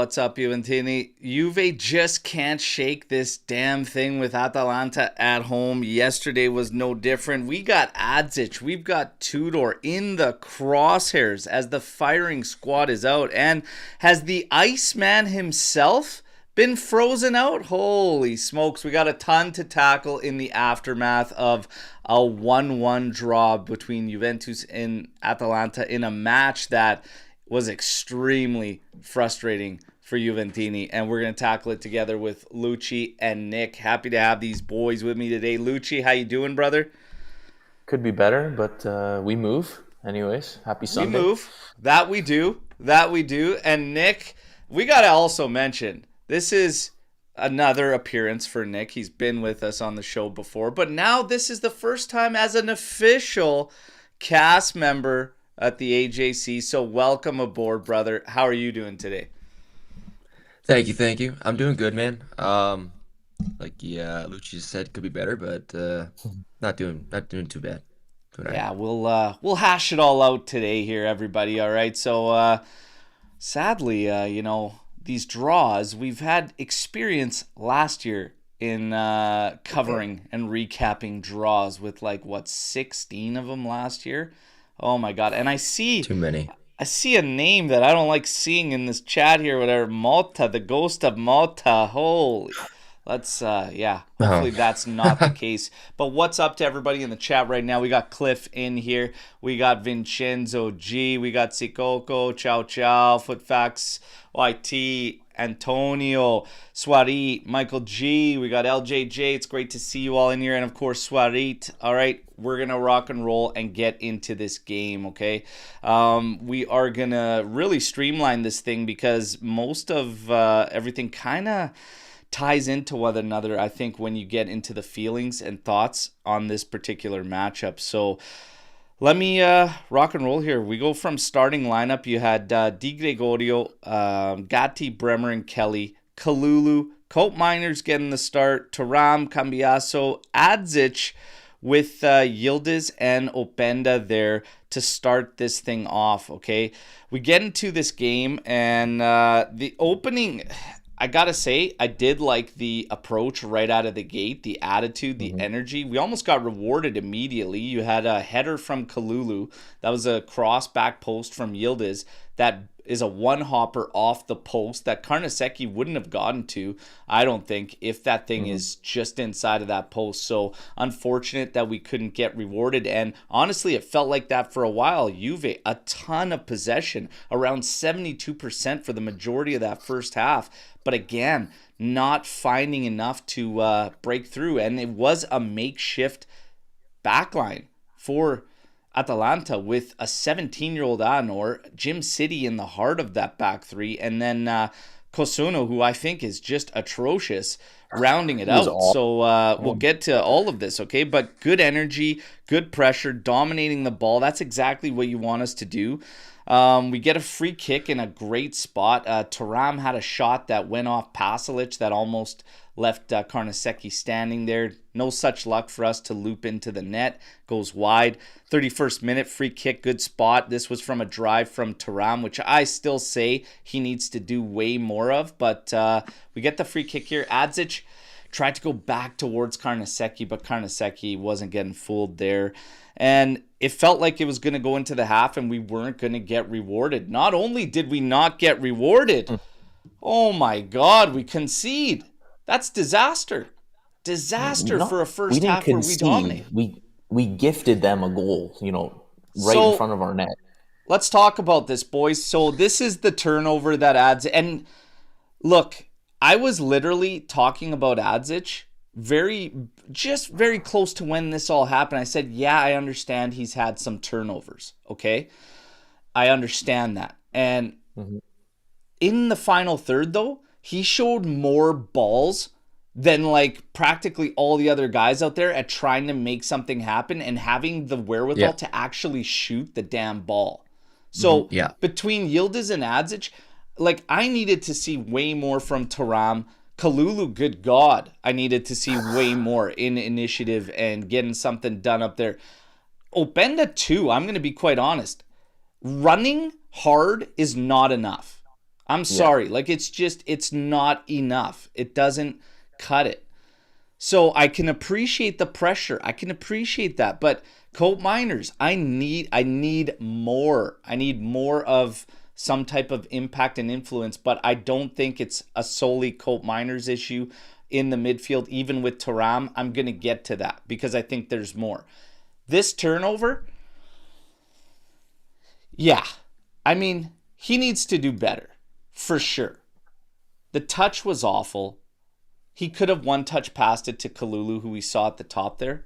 what's up, Juventini? Juve just can't shake this damn thing with Atalanta at home. Yesterday was no different. We got Adzic, we've got Tudor in the crosshairs as the firing squad is out. And has the Iceman himself been frozen out? Holy smokes, we got a ton to tackle in the aftermath of a 1-1 draw between Juventus and Atalanta in a match that was extremely frustrating for Juventini, and we're going to tackle it together with Lucci and Nick. Happy to have these boys with me today. Lucci, how you doing, brother? Could be better, but we move. Anyways, happy Sunday. We move. That we do. That we do. And Nick, we got to also mention, this is another appearance for Nick. He's been with us on the show before, but now this is the first time as an official cast member at the AJC. So welcome aboard, brother. How are you doing today? Thank you. I'm doing good, man. Lucci said, could be better, but not doing too bad. Doing all right. Yeah, we'll hash it all out today here, everybody. All right. So sadly, these draws, we've had experience last year in covering and recapping draws with 16 of them last year. Oh my God. And I see Too many. I see a name that I don't like seeing in this chat here, whatever. Malta, the ghost of Malta. Holy. Hopefully that's not the case. But what's up to everybody in the chat right now? We got Cliff in here. We got Vincenzo G. We got Sikoko, Chow Chow, Footfax, YT, Antonio, Swarit, Michael G. We got LJJ. It's great to see you all in here. And of course, Swarit. All right, we're going to rock and roll and get into this game, okay? We are going to really streamline this thing because most of everything kind of ties into one another, I think, when you get into the feelings and thoughts on this particular matchup. So let me rock and roll here. We go from starting lineup. You had Di Gregorio, Gatti, Bremer, and Kelly, Kalulu, Cope Miners getting the start, Thuram, Cambiaso, Adzic with Yildiz and Openda there to start this thing off, okay? We get into this game, and the opening, I gotta say, I did like the approach right out of the gate, the attitude, the energy. We almost got rewarded immediately. You had a header from Kalulu. That was a cross back post from Yildiz. That is a one-hopper off the post that Karnaseki wouldn't have gotten to, I don't think, if that thing is just inside of that post. So unfortunate that we couldn't get rewarded. And honestly, it felt like that for a while. Juve, a ton of possession, around 72% for the majority of that first half. But again, not finding enough to break through. And it was a makeshift backline for Atalanta with a 17-year-old Anor, Jim City in the heart of that back three, and then Kosuno, who I think is just atrocious, rounding it out. So we'll get to all of this, okay? But good energy, good pressure, dominating the ball. That's exactly what you want us to do. We get a free kick in a great spot. Thuram had a shot that went off Pasalic that almost left Karnaseki standing there. No such luck for us to loop into the net. Goes wide. 31st minute, free kick, good spot. This was from a drive from Thuram, which I still say he needs to do way more of. But we get the free kick here. Adzic tried to go back towards Karnaseki, but Karnaseki wasn't getting fooled there. And it felt like it was going to go into the half and we weren't going to get rewarded. Not only did we not get rewarded, oh my God, we concede. That's disaster. Disaster for a first half where we dominate. We gifted them a goal, right in front of our net. Let's talk about this, boys. So this is the turnover that adds. And look, I was literally talking about Adzic very close to when this all happened. I said, yeah, I understand he's had some turnovers. Okay. I understand that. And in the final third, though, he showed more balls than practically all the other guys out there at trying to make something happen and having the wherewithal to actually shoot the damn ball. So between Yildiz and Adzic, I needed to see way more from Thuram. Kalulu, good God, I needed to see way more in initiative and getting something done up there. Openda too, I'm going to be quite honest. Running hard is not enough. I'm sorry. Like, it's not enough. It doesn't cut it. So I can appreciate the pressure. I can appreciate that. But Cope Miners, I need more. I need more of some type of impact and influence. But I don't think it's a solely Cope Miners issue in the midfield. Even with Thuram, I'm going to get to that because I think there's more. This turnover, yeah. I mean, he needs to do better, for sure. The touch was awful. He could have one touch passed it to Kalulu, who we saw at the top there.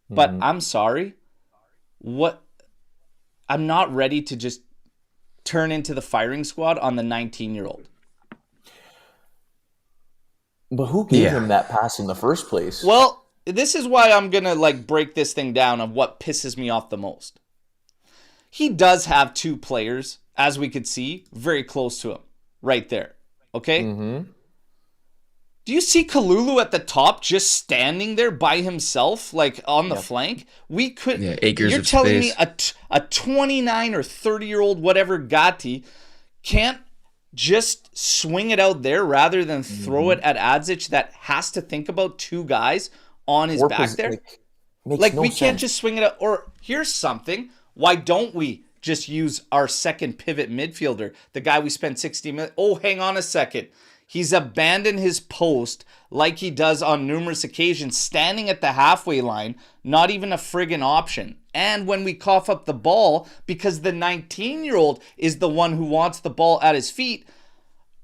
But I'm sorry. I'm not ready to just turn into the firing squad on the 19-year-old. But who gave him that pass in the first place? Well, this is why I'm going to break this thing down of what pisses me off the most. He does have two players, as we could see, very close to him. Right there. Okay? Mm-hmm. Do you see Kalulu at the top just standing there by himself, on the flank? We could. Yeah, acres you're of telling space. me a 29 or 30-year-old whatever Gatti can't just swing it out there rather than throw it at Adzic that has to think about two guys on his back there? Makes no we sense. can't just swing it out. Or here's something. Why don't we just use our second pivot midfielder, the guy we spent 60 minutes? Oh, hang on a second. He's abandoned his post like he does on numerous occasions, standing at the halfway line, not even a friggin' option. And when we cough up the ball, because the 19-year-old is the one who wants the ball at his feet,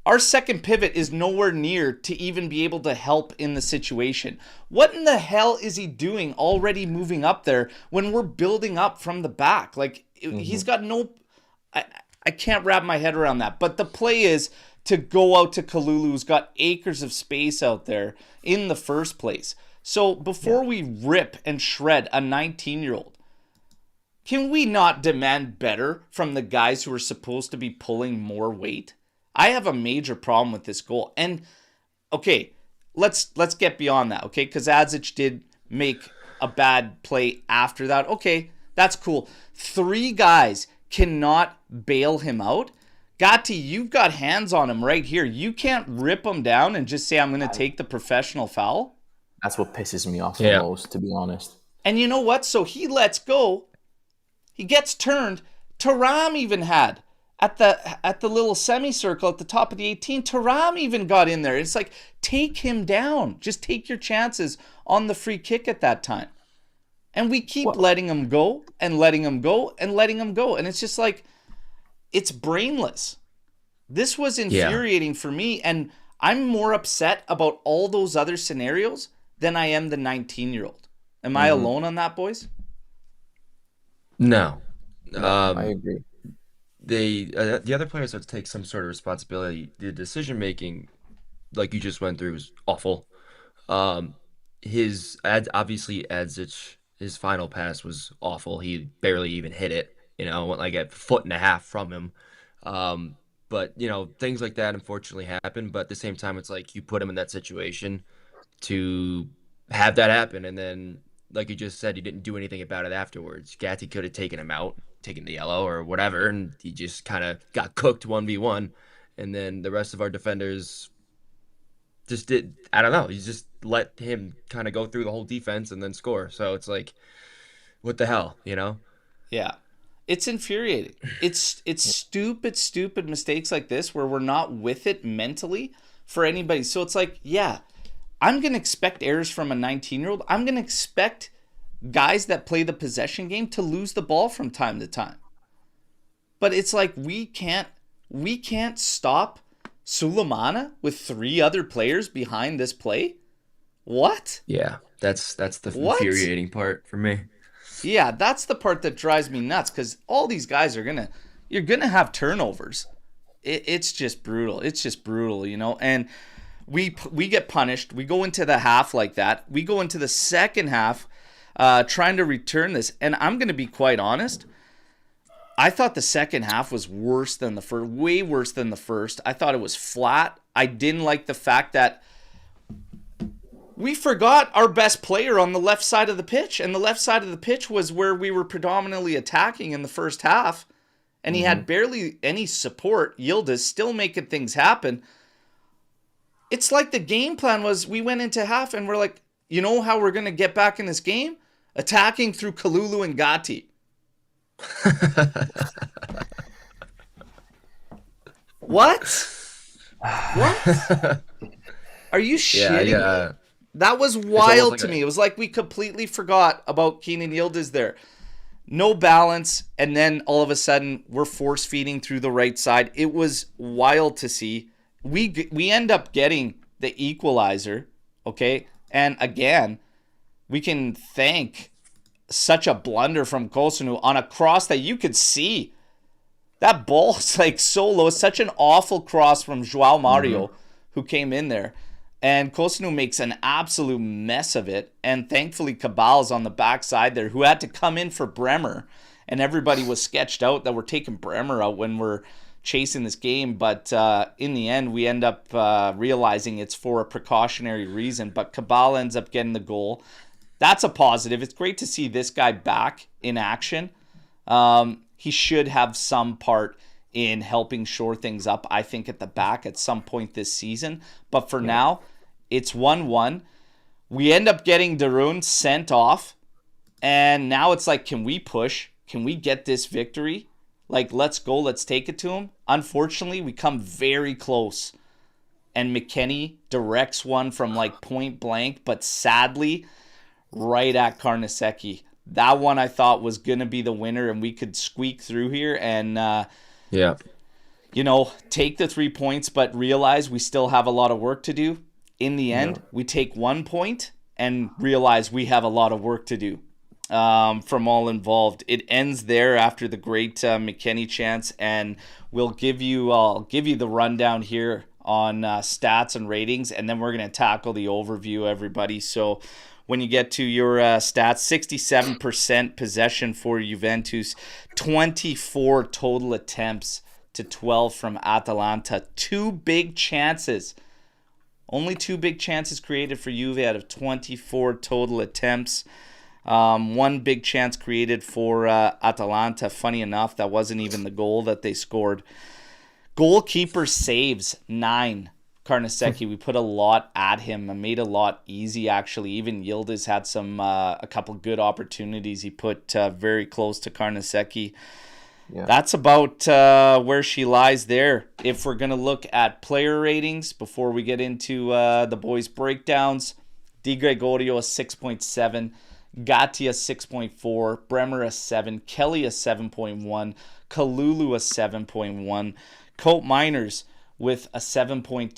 our second pivot is nowhere near to even be able to help in the situation. What in the hell is he doing already moving up there when we're building up from the back? He's got no... I can't wrap my head around that. But the play is to go out to Kalulu, who's got acres of space out there in the first place. So before we rip and shred a 19-year-old, can we not demand better from the guys who are supposed to be pulling more weight? I have a major problem with this goal. And, okay, let's get beyond that, okay? Because Adzic did make a bad play after that. Okay, that's cool. 3 guys cannot bail him out. Gatti, you've got hands on him right here. You can't rip him down and just say, I'm going to take the professional foul. That's what pisses me off the most, to be honest. And you know what? So he lets go. He gets turned. Thuram even had at the little semicircle at the top of the 18. Thuram even got in there. It's like, take him down. Just take your chances on the free kick at that time. And we keep letting him go and letting him go and letting him go. And it's just like, it's brainless. This was infuriating for me, and I'm more upset about all those other scenarios than I am the 19-year-old. Am I alone on that, boys? No. I agree. The other players have to take some sort of responsibility. The decision making, like you just went through, was awful. Obviously Adzic, his final pass was awful. He barely even hit it. Went like a foot and a half from him. But, things like that unfortunately happen. But at the same time, it's like you put him in that situation to have that happen. And then, like you just said, he didn't do anything about it afterwards. Gatti could have taken him out, taken the yellow or whatever, and he just kind of got cooked 1v1. And then the rest of our defenders just did, I don't know, he just let him kind of go through the whole defense and then score. So it's like, what the hell, Yeah. It's infuriating. It's stupid mistakes like this where we're not with it mentally for anybody. So it's like, yeah, I'm going to expect errors from a 19-year-old. I'm going to expect guys that play the possession game to lose the ball from time to time. But it's like we can't stop Sulemana with 3 other players behind this play? What? Yeah, that's the infuriating part for me. Yeah, that's the part that drives me nuts because all these guys you're gonna have turnovers. It's just brutal. It's just brutal, And we get punished. We go into the half like that. We go into the second half trying to return this. And I'm gonna be quite honest. I thought the second half was worse than the first, way worse than the first. I thought it was flat. I didn't like the fact that we forgot our best player on the left side of the pitch, and the left side of the pitch was where we were predominantly attacking in the first half. and he had barely any support. Yildiz still making things happen. It's like the game plan was we went into half and we're like, you know how we're going to get back in this game? Attacking through Kalulu and Gatti. What? What? Are you shitting me? That was wild to me. It was like we completely forgot about Kenan Yildiz there. No balance, and then all of a sudden we're force feeding through the right side. It was wild to see. We end up getting the equalizer, okay? And again, we can thank such a blunder from Kosunu on a cross that you could see. That ball is like so low. It's such an awful cross from João Mario, who came in there. And Kosunu makes an absolute mess of it. And thankfully, Cabal's on the backside there, who had to come in for Bremer. And everybody was sketched out that we're taking Bremer out when we're chasing this game. But in the end, we end up realizing it's for a precautionary reason. But Cabal ends up getting the goal. That's a positive. It's great to see this guy back in action. He should have some part in helping shore things up, I think, at the back at some point this season. But for now, it's 1-1. We end up getting Darun sent off. And now it's like, can we push? Can we get this victory? Like, let's go. Let's take it to him. Unfortunately, we come very close. And McKennie directs one from like point blank. But sadly, right at Karnaseki. That one I thought was going to be the winner, and we could squeak through here and, take the 3 points, but realize we still have a lot of work to do. In the end, we take 1 point and realize we have a lot of work to do from all involved. It ends there after the great McKennie chance, and I'll give you the rundown here on stats and ratings, and then we're going to tackle the overview, everybody. So when you get to your stats, 67% possession for Juventus, 24 total attempts to 12 from Atalanta. 2 big chances. Only 2 big chances created for Juve out of 24 total attempts. 1 big chance created for Atalanta. Funny enough, that wasn't even the goal that they scored. Goalkeeper saves, 9. Karnaseki, we put a lot at him and made a lot easy, actually. Even Yildiz had a couple good opportunities he put very close to Karnaseki. Yeah. That's about where she lies there. If we're going to look at player ratings before we get into the boys' breakdowns, Di Gregorio a 6.7, Gatti a 6.4, Bremer a 7, Kelly a 7.1, Kalulu a 7.1, Cope Miners with a 7.2,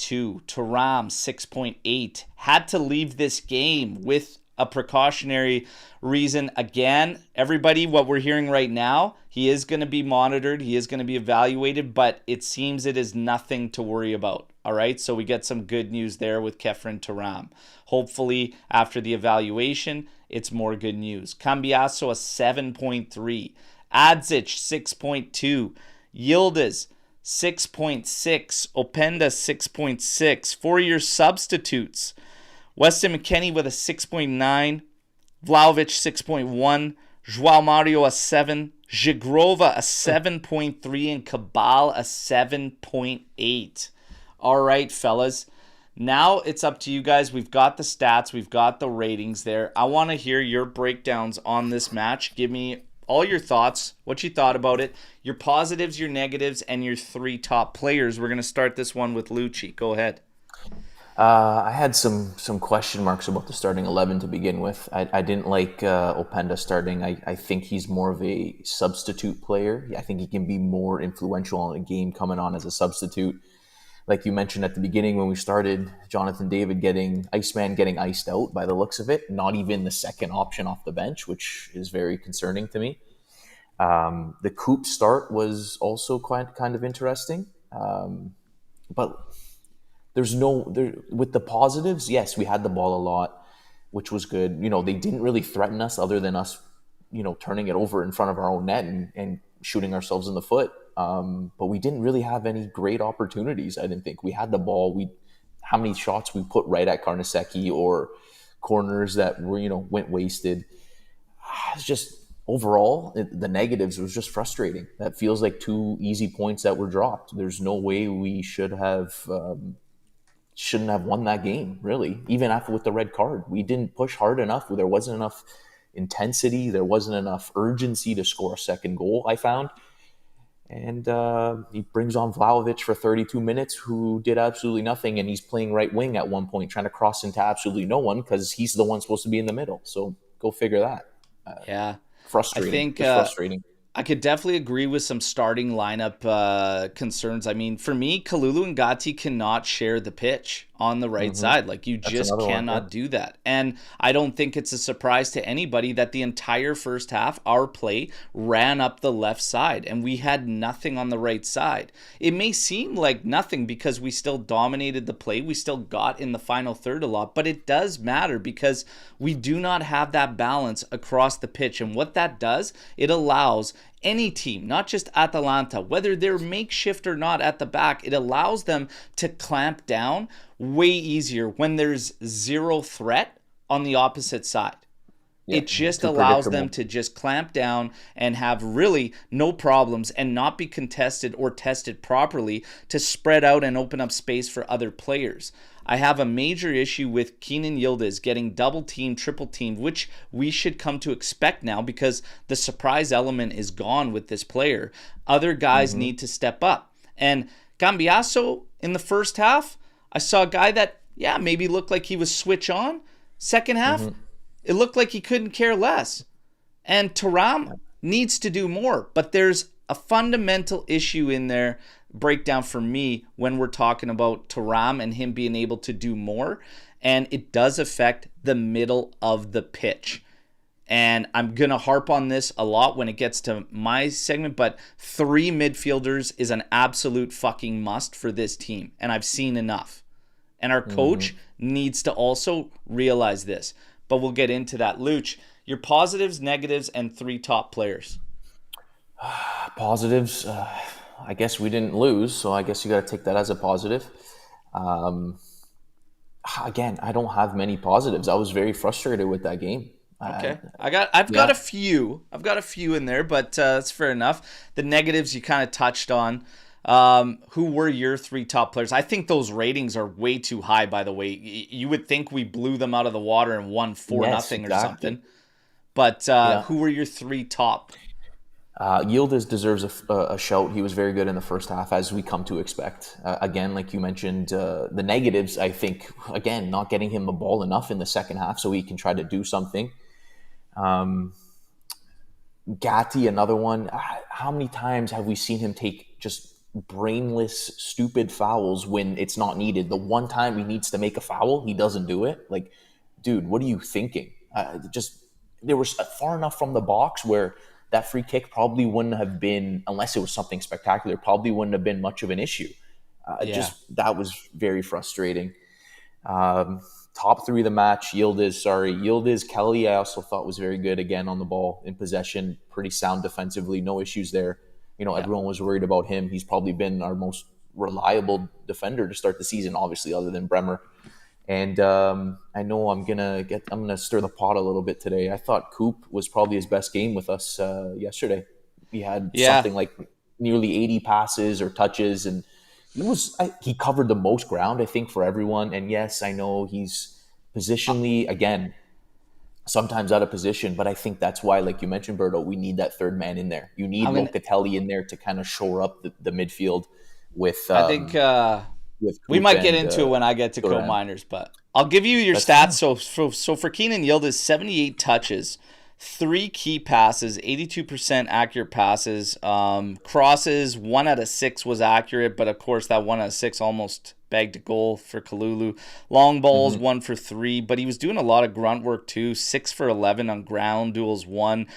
Thuram 6.8. Had to leave this game with a precautionary reason. Again, everybody, what we're hearing right now, he is going to be monitored. He is going to be evaluated, but it seems it is nothing to worry about. All right, so we get some good news there with Kefren Thuram. Hopefully, after the evaluation, it's more good news. Cambiasso a 7.3. Adzic 6.2. Yildiz 6.6. Openda 6.6. For your substitutes, Weston McKennie with a 6.9. Vlahovic 6.1. João Mario a 7. Zigrova a 7.3. And Cabal a 7.8. All right, fellas. Now it's up to you guys. We've got the stats. We've got the ratings there. I want to hear your breakdowns on this match. Give me all your thoughts, what you thought about it, your positives, your negatives, and your 3 top players. We're going to start this one with Lucci. Go ahead. I had some question marks about the starting 11 to begin with. I didn't like Openda starting. I think he's more of a substitute player. I think he can be more influential in a game coming on as a substitute. Like you mentioned at the beginning when we started, Jonathan David Iceman getting iced out by the looks of it. Not even the second option off the bench, which is very concerning to me. The Coop start was also quite kind of interesting. But with the positives, yes, we had the ball a lot, which was good. They didn't really threaten us other than us, turning it over in front of our own net and shooting ourselves in the foot. But we didn't really have any great opportunities. I didn't think we had the ball. How many shots we put right at Karnaseki or corners that were, went wasted. It's just overall, the negatives was just frustrating. That feels like two easy points that were dropped. There's no way we shouldn't have won that game, really. Even after with the red card, we didn't push hard enough. There wasn't enough intensity. There wasn't enough urgency to score a second goal, I found. And he brings on Vlahovic for 32 minutes, who did absolutely nothing. And he's playing right wing at one point, trying to cross into absolutely no one because he's the one supposed to be in the middle. So go figure that. Yeah. I Frustrating. think It's frustrating. I could definitely agree with some starting lineup concerns. I mean, for me, Kalulu and Gatti cannot share the pitch on the right side. Like, you just cannot do that. And I don't think it's a surprise to anybody that the entire first half, our play ran up the left side and we had nothing on the right side. It may seem like nothing because we still dominated the play. We still got in the final third a lot, but it does matter because we do not have that balance across the pitch. And what that does, it allows any team, not just Atalanta, whether they're makeshift or not at the back, it allows them to clamp down way easier when there's zero threat on the opposite side. Yeah, it just allows them to just clamp down and have really no problems and not be contested or tested properly to spread out and open up space for other players. I have a major issue with Kenan Yildiz getting double teamed, triple teamed, which we should come to expect now because the surprise element is gone with this player. Other guys need to step up. And Cambiaso in the first half, I saw a guy that, maybe looked like he was switch on. Second half, it looked like he couldn't care less. And Thuram needs to do more. But there's a fundamental issue in there, breakdown for me, when we're talking about Thuram and him being able to do more. And it does affect the middle of the pitch. And I'm going to harp on this a lot when it gets to my segment, but 3 midfielders is an absolute fucking must for this team. And I've seen enough. And our coach needs to also realize this. But we'll get into that. Luch, your positives, negatives, and 3 top players. Positives, I guess we didn't lose, so I guess you got to take that as a positive. Again, I don't have many positives. I was very frustrated with that game. Okay, I've got a few. I've got a few in there, but that's fair enough. The negatives you kind of touched on. Who were your 3 top players? I think those ratings are way too high, by the way. You would think we blew them out of the water and won 4-0 or something. But who were your 3 top? Yildiz deserves a shout. He was very good in the first half, as we come to expect. Again, like you mentioned, the negatives, I think, again, not getting him the ball enough in the second half so he can try to do something. Gatti, another one. How many times have we seen him take just brainless, stupid fouls when it's not needed? The one time he needs to make a foul, he doesn't do it. Like, dude, what are you thinking? They were far enough from the box where that free kick probably wouldn't have been, unless it was something spectacular, probably wouldn't have been much of an issue. That was very frustrating. Top 3 of the match, Yildiz, Kelly, I also thought was very good again on the ball in possession, pretty sound defensively, no issues there. Everyone was worried about him. He's probably been our most reliable defender to start the season, obviously, other than Bremer. And I know I'm gonna stir the pot a little bit today. I thought Coop was probably his best game with us yesterday. He had something like nearly 80 passes or touches, and he covered the most ground, I think, for everyone. And yes, I know he's positionally, again, sometimes out of position, but I think that's why, like you mentioned, Berto, we need that third man in there. You need Locatelli in there to kind of shore up the midfield with. I think we might get into it when I get to co-miners, but I'll give you your stats. So for Kenan Yildiz, 78 touches, 3 key passes, 82% accurate passes, crosses, 1 out of 6 was accurate, but of course that 1 out of 6 almost bagged a goal for Kalulu. Long balls, 1 for 3, but he was doing a lot of grunt work too. 6 for 11 on ground duels, 1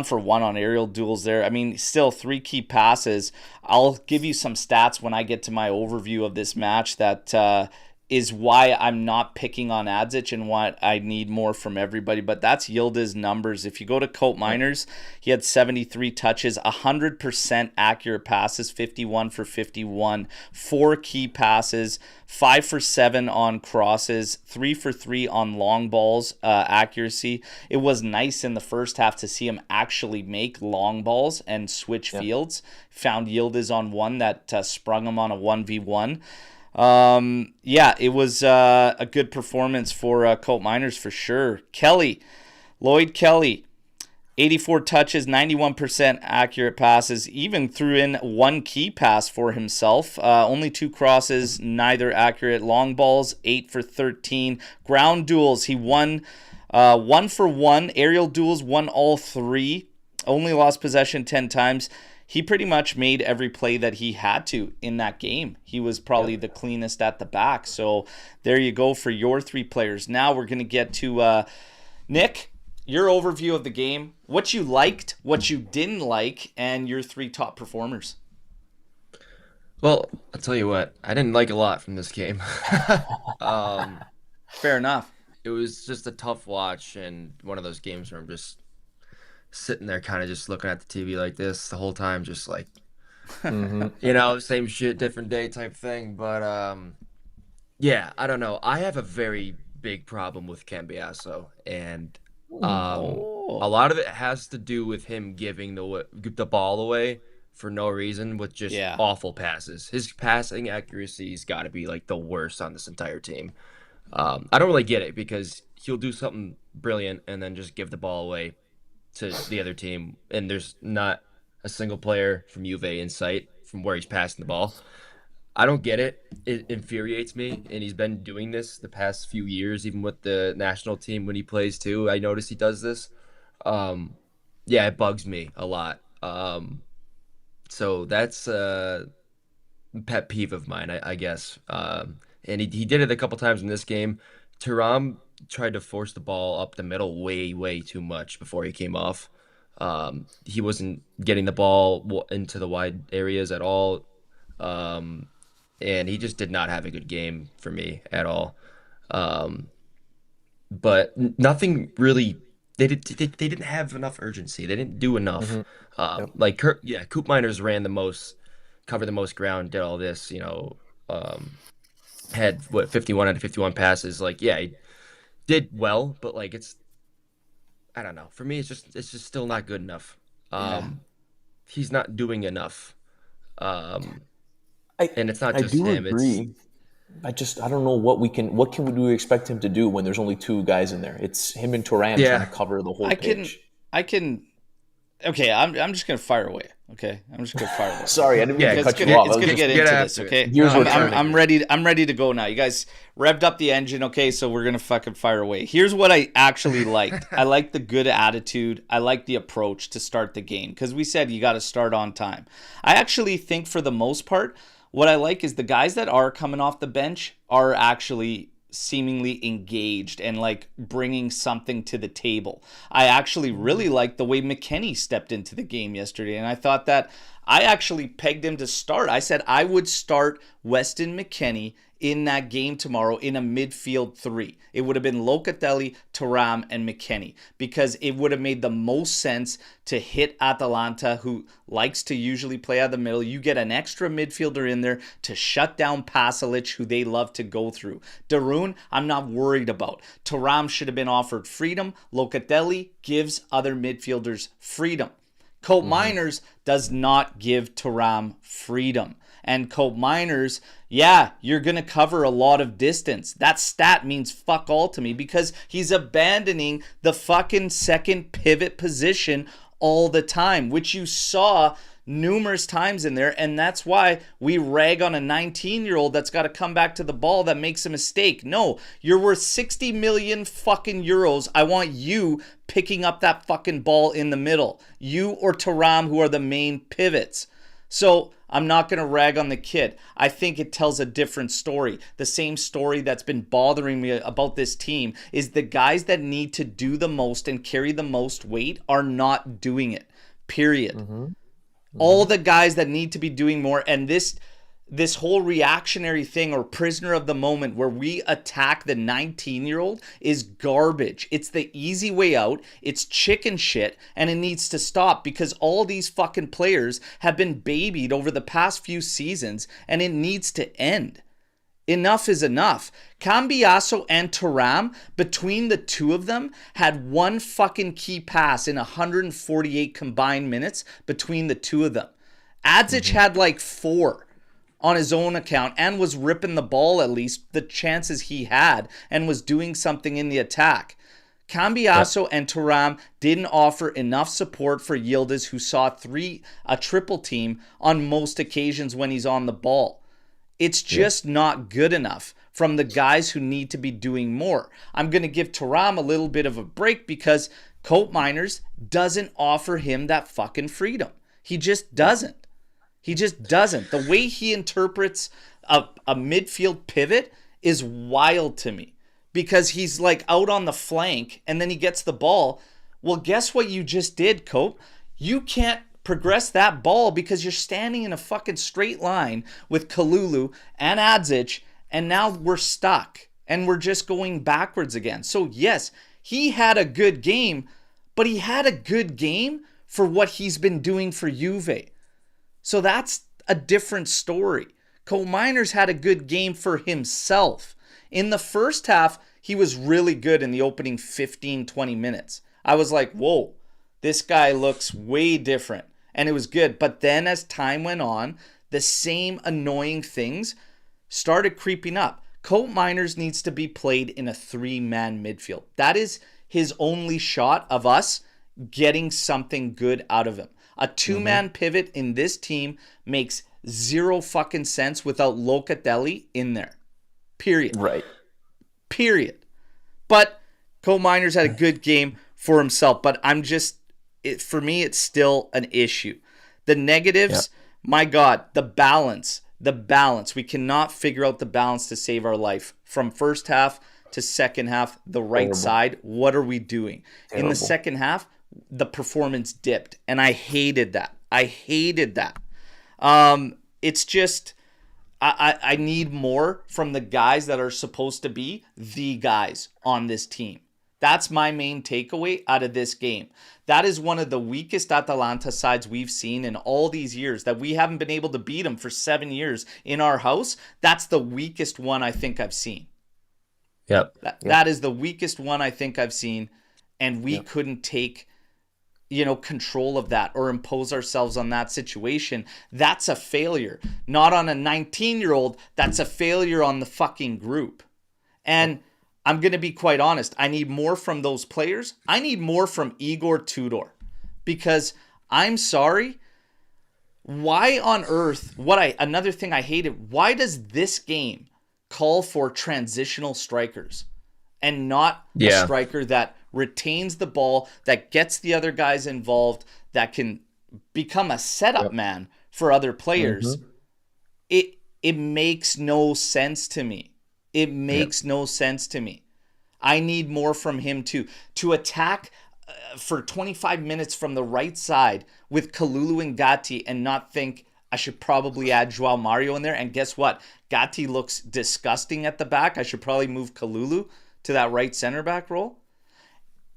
for 1 on aerial duels there. I mean, still 3 key passes. I'll give you some stats when I get to my overview of this match that is why I'm not picking on Adzic and what I need more from everybody. But that's Yildiz numbers. If you go to Cope Miners, he had 73 touches, 100% accurate passes, 51 for 51, 4 key passes, 5 for 7 on crosses, 3 for 3 on long balls accuracy. It was nice in the first half to see him actually make long balls and switch fields. Found Yildiz on one that sprung him on a 1v1. It was a good performance for Colt Miners for sure. Lloyd Kelly, 84 touches, 91% accurate passes, even threw in 1 key pass for himself. Only 2 crosses, neither accurate. Long balls, 8 for 13. Ground duels, he won 1 for 1. Aerial duels, won all 3. Only lost possession 10 times. He pretty much made every play that he had to in that game. He was probably the cleanest at the back. So there you go for your 3 players. Now we're going to get to Nick, your overview of the game, what you liked, what you didn't like, and your 3 top performers. Well, I'll tell you what, I didn't like a lot from this game. Fair enough. It was just a tough watch and one of those games where I'm just sitting there kind of just looking at the TV like this the whole time, just like, same shit, different day type thing. But I don't know. I have a very big problem with Cambiasso, and a lot of it has to do with him giving the ball away for no reason with just awful passes. His passing accuracy's got to be like the worst on this entire team. I don't really get it because he'll do something brilliant and then just give the ball away to the other team, and there's not a single player from Juve in sight from where he's passing the ball. I don't get it. It infuriates me, and he's been doing this the past few years, even with the national team when he plays too. I notice he does this. It bugs me a lot. So that's a pet peeve of mine, I guess. And he did it a couple times in this game. Thuram tried to force the ball up the middle way too much before he came off. He wasn't getting the ball into the wide areas at all. And he just did not have a good game for me at all. But nothing really. They didn't have enough urgency. They didn't do enough. Coop Miners ran the most, covered the most ground, did all this. Had 51 out of 51 passes. He did well, but I don't know. For me, it's just still not good enough. He's not doing enough. And it's not just him. Agree. I don't know what can we expect him to do when there's only 2 guys in there. It's him and Thuram trying to cover the whole pitch. Okay, I'm just gonna fire away. Okay, I'm just gonna fire away. Sorry, I didn't mean to cut you off. It's gonna get into this. Okay, I'm ready. I'm ready to go now. You guys revved up the engine. Okay, so we're gonna fucking fire away. Here's what I actually liked. I liked the good attitude. I liked the approach to start the game because we said you got to start on time. I actually think for the most part, what I like is the guys that are coming off the bench are actually seemingly engaged and bringing something to the table. I actually really liked the way McKennie stepped into the game yesterday, and I thought that I actually pegged him to start. I said I would start Weston McKennie in that game tomorrow in a midfield 3. It would have been Locatelli, Thuram, and McKennie because it would have made the most sense to hit Atalanta, who likes to usually play out of the middle. You get an extra midfielder in there to shut down Pasalic, who they love to go through. Darun, I'm not worried about. Thuram should have been offered freedom. Locatelli gives other midfielders freedom. Cope Miners does not give Thuram freedom. And Cope Miners, you're going to cover a lot of distance. That stat means fuck all to me because he's abandoning the fucking second pivot position all the time, which you saw numerous times in there, and that's why we rag on a 19-year-old that's got to come back to the ball that makes a mistake. No, you're worth 60 million fucking euros. I want you picking up that fucking ball in the middle. You or Thuram, who are the main pivots. So I'm not going to rag on the kid. I think it tells a different story. The same story that's been bothering me about this team is the guys that need to do the most and carry the most weight are not doing it. Period. All the guys that need to be doing more, and this this whole reactionary thing or prisoner of the moment where we attack the 19-year-old is garbage. It's the easy way out. It's chicken shit, and it needs to stop because all these fucking players have been babied over the past few seasons, and it needs to end. Enough is enough. Cambiasso and Thuram, between the two of them, had one fucking key pass in 148 combined minutes between the two of them. Adzic had like 4 on his own account and was ripping the ball, at least the chances he had, and was doing something in the attack. Cambiasso and Thuram didn't offer enough support for Yildiz, who saw a triple team on most occasions when he's on the ball. It's just not good enough from the guys who need to be doing more. I'm going to give Thuram a little bit of a break because Cope Miners doesn't offer him that fucking freedom. He just doesn't. He just doesn't. The way he interprets a midfield pivot is wild to me because he's like out on the flank and then he gets the ball. Well, guess what you just did, Cope? You can't progress that ball because you're standing in a fucking straight line with Kalulu and Adzic, and now we're stuck and we're just going backwards again. So yes, he had a good game, but he had a good game for what he's been doing for Juve. So that's a different story. Cole Miners had a good game for himself. In the first half, he was really good in the opening 15, 20 minutes. I was like, whoa, this guy looks way different. And it was good. But then as time went on, the same annoying things started creeping up. Cope Miners needs to be played in a 3-man midfield. That is his only shot of us getting something good out of him. A 2-man pivot in this team makes zero fucking sense without Locatelli in there. Period. Right. Period. But Cope Miners had a good game for himself. But for me, it's still an issue. The negatives, my God, the balance. We cannot figure out the balance to save our life. From first half to second half, the right side, what are we doing? In the second half, the performance dipped, and I hated that. It's just, I need more from the guys that are supposed to be the guys on this team. That's my main takeaway out of this game. That is one of the weakest Atalanta sides we've seen in all these years, that we haven't been able to beat them for 7 years in our house. That's the weakest one I think I've seen. That is the weakest one I think I've seen, and we couldn't take control of that or impose ourselves on that situation. That's a failure. Not on a 19-year-old, that's a failure on the fucking group. And I'm going to be quite honest. I need more from those players. I need more from Igor Tudor. Because I'm sorry, why on earth, another thing I hated, why does this game call for transitional strikers and not a striker that retains the ball, that gets the other guys involved, that can become a setup man for other players? It makes no sense to me. It makes no sense to me. I need more from him too. To attack for 25 minutes from the right side with Kalulu and Gatti and not think I should probably add Joao Mario in there. And guess what? Gatti looks disgusting at the back. I should probably move Kalulu to that right center back role.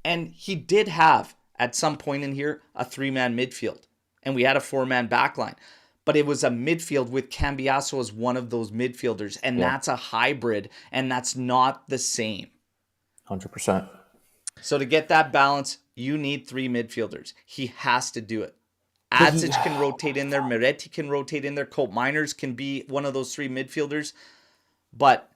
And he did have, at some point in here, a 3-man midfield. And we had a 4-man backline. But it was a midfield with Cambiasso as one of those midfielders. And that's a hybrid. And that's not the same. 100%. So to get that balance, you need 3 midfielders. He has to do it. Adzic can rotate in there. Miretti can rotate in there. Cope Miners can be one of those 3 midfielders. But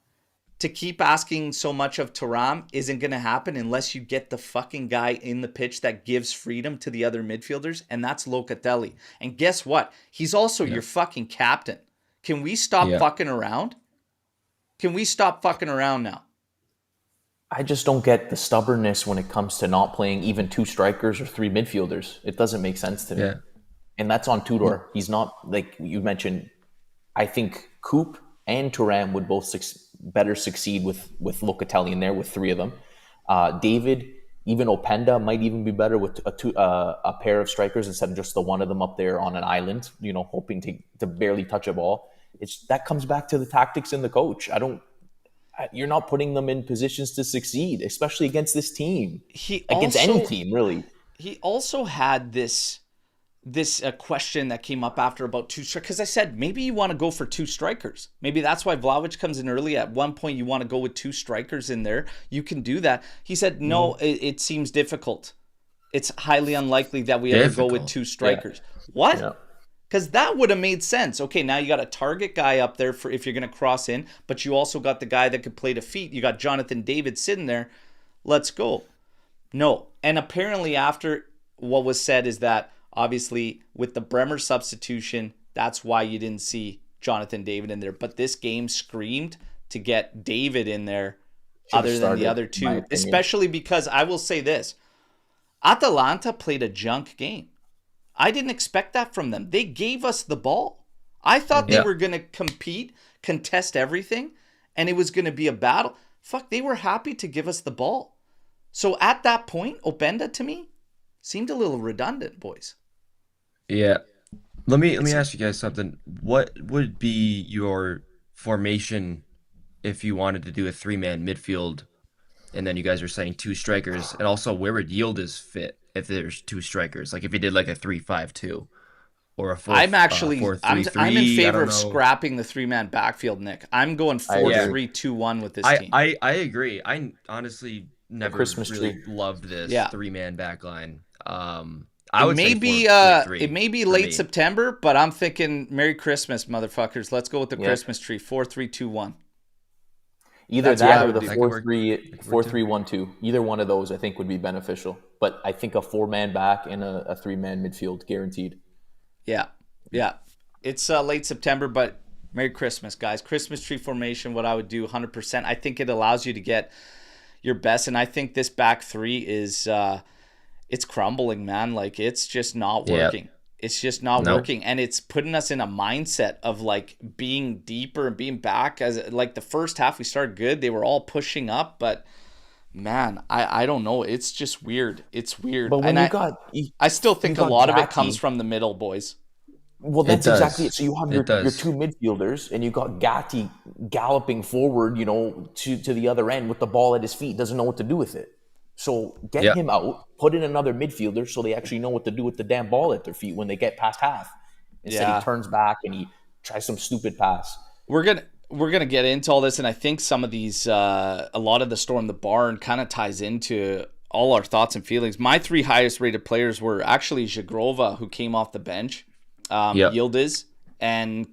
to keep asking so much of Thuram isn't going to happen unless you get the fucking guy in the pitch that gives freedom to the other midfielders, and that's Locatelli. And guess what? He's also your fucking captain. Can we stop fucking around? Can we stop fucking around now? I just don't get the stubbornness when it comes to not playing even 2 strikers or 3 midfielders. It doesn't make sense to me. And that's on Tudor. He's not, like you mentioned, I think Coop and Thuram would both better succeed with Locatelli in there, with 3 of them. David, even Openda might even be better with a pair of strikers instead of just the one of them up there on an island, hoping to barely touch a ball. that comes back to the tactics and the coach. You're not putting them in positions to succeed, especially against this team. Against any team, really. He also had this question that came up after about two strikers, because I said maybe you want to go for two strikers. Maybe that's why Vlahovic comes in early. At one point you want to go with two strikers in there. You can do that. He said no, it seems difficult. It's highly unlikely that we ever go with two strikers. Yeah. What? Yeah. Because that would have made sense. Okay, now you got a target guy up there for if you're going to cross in, but you also got the guy that could play to feet. You got Jonathan David sitting there. Let's go. No. And apparently after what was said is that obviously with the Bremer substitution, that's why you didn't see Jonathan David in there. But this game screamed to get David in there other than the other two. Especially because I will say this. Atalanta played a junk game. I didn't expect that from them. They gave us the ball. I thought they were going to compete, contest everything, and it was going to be a battle. Fuck, they were happy to give us the ball. So at that point, Openda to me seemed a little redundant, boys. Yeah. Let me ask you guys something. What would be your formation if you wanted to do a three-man midfield, and then you guys are saying two strikers, and also where would Yildiz fit if there's two strikers? Like if you did like a 3-5-2 or a 4 I'm actually 4-3-3, I'm in favor of scrapping the three-man backfield, Nick. I'm going 4-3-2-1 with this team. I agree. I honestly never really loved this three-man back line. I would say it may be late September, but I'm thinking Merry Christmas, motherfuckers. Let's go with the Christmas tree. 4-3-2-1. Either that or the 4-3-1-2. Either one of those I think would be beneficial. But I think a 4-man back and a 3-man midfield guaranteed. Yeah. It's late September, but Merry Christmas, guys. Christmas tree formation, what I would do 100%. I think it allows you to get your best, and I think this back three is it's crumbling, man. Like it's just not working. Yep. It's just not working, and it's putting us in a mindset of like being deeper and being back. As like the first half we started good, they were all pushing up, but man, I don't know. It's just weird. It's weird. But when I still think a lot of it comes from the middle, boys. Well, that's exactly it. So you have your two midfielders, and you got Gatti galloping forward, to the other end with the ball at his feet, doesn't know what to do with it. So get him out, put in another midfielder so they actually know what to do with the damn ball at their feet when they get past half. Instead he turns back and he tries some stupid pass. We're gonna get into all this, and I think some of these a lot of the Storm the Barn kind of ties into all our thoughts and feelings. My three highest rated players were actually Zagrova, who came off the bench, Yildiz, and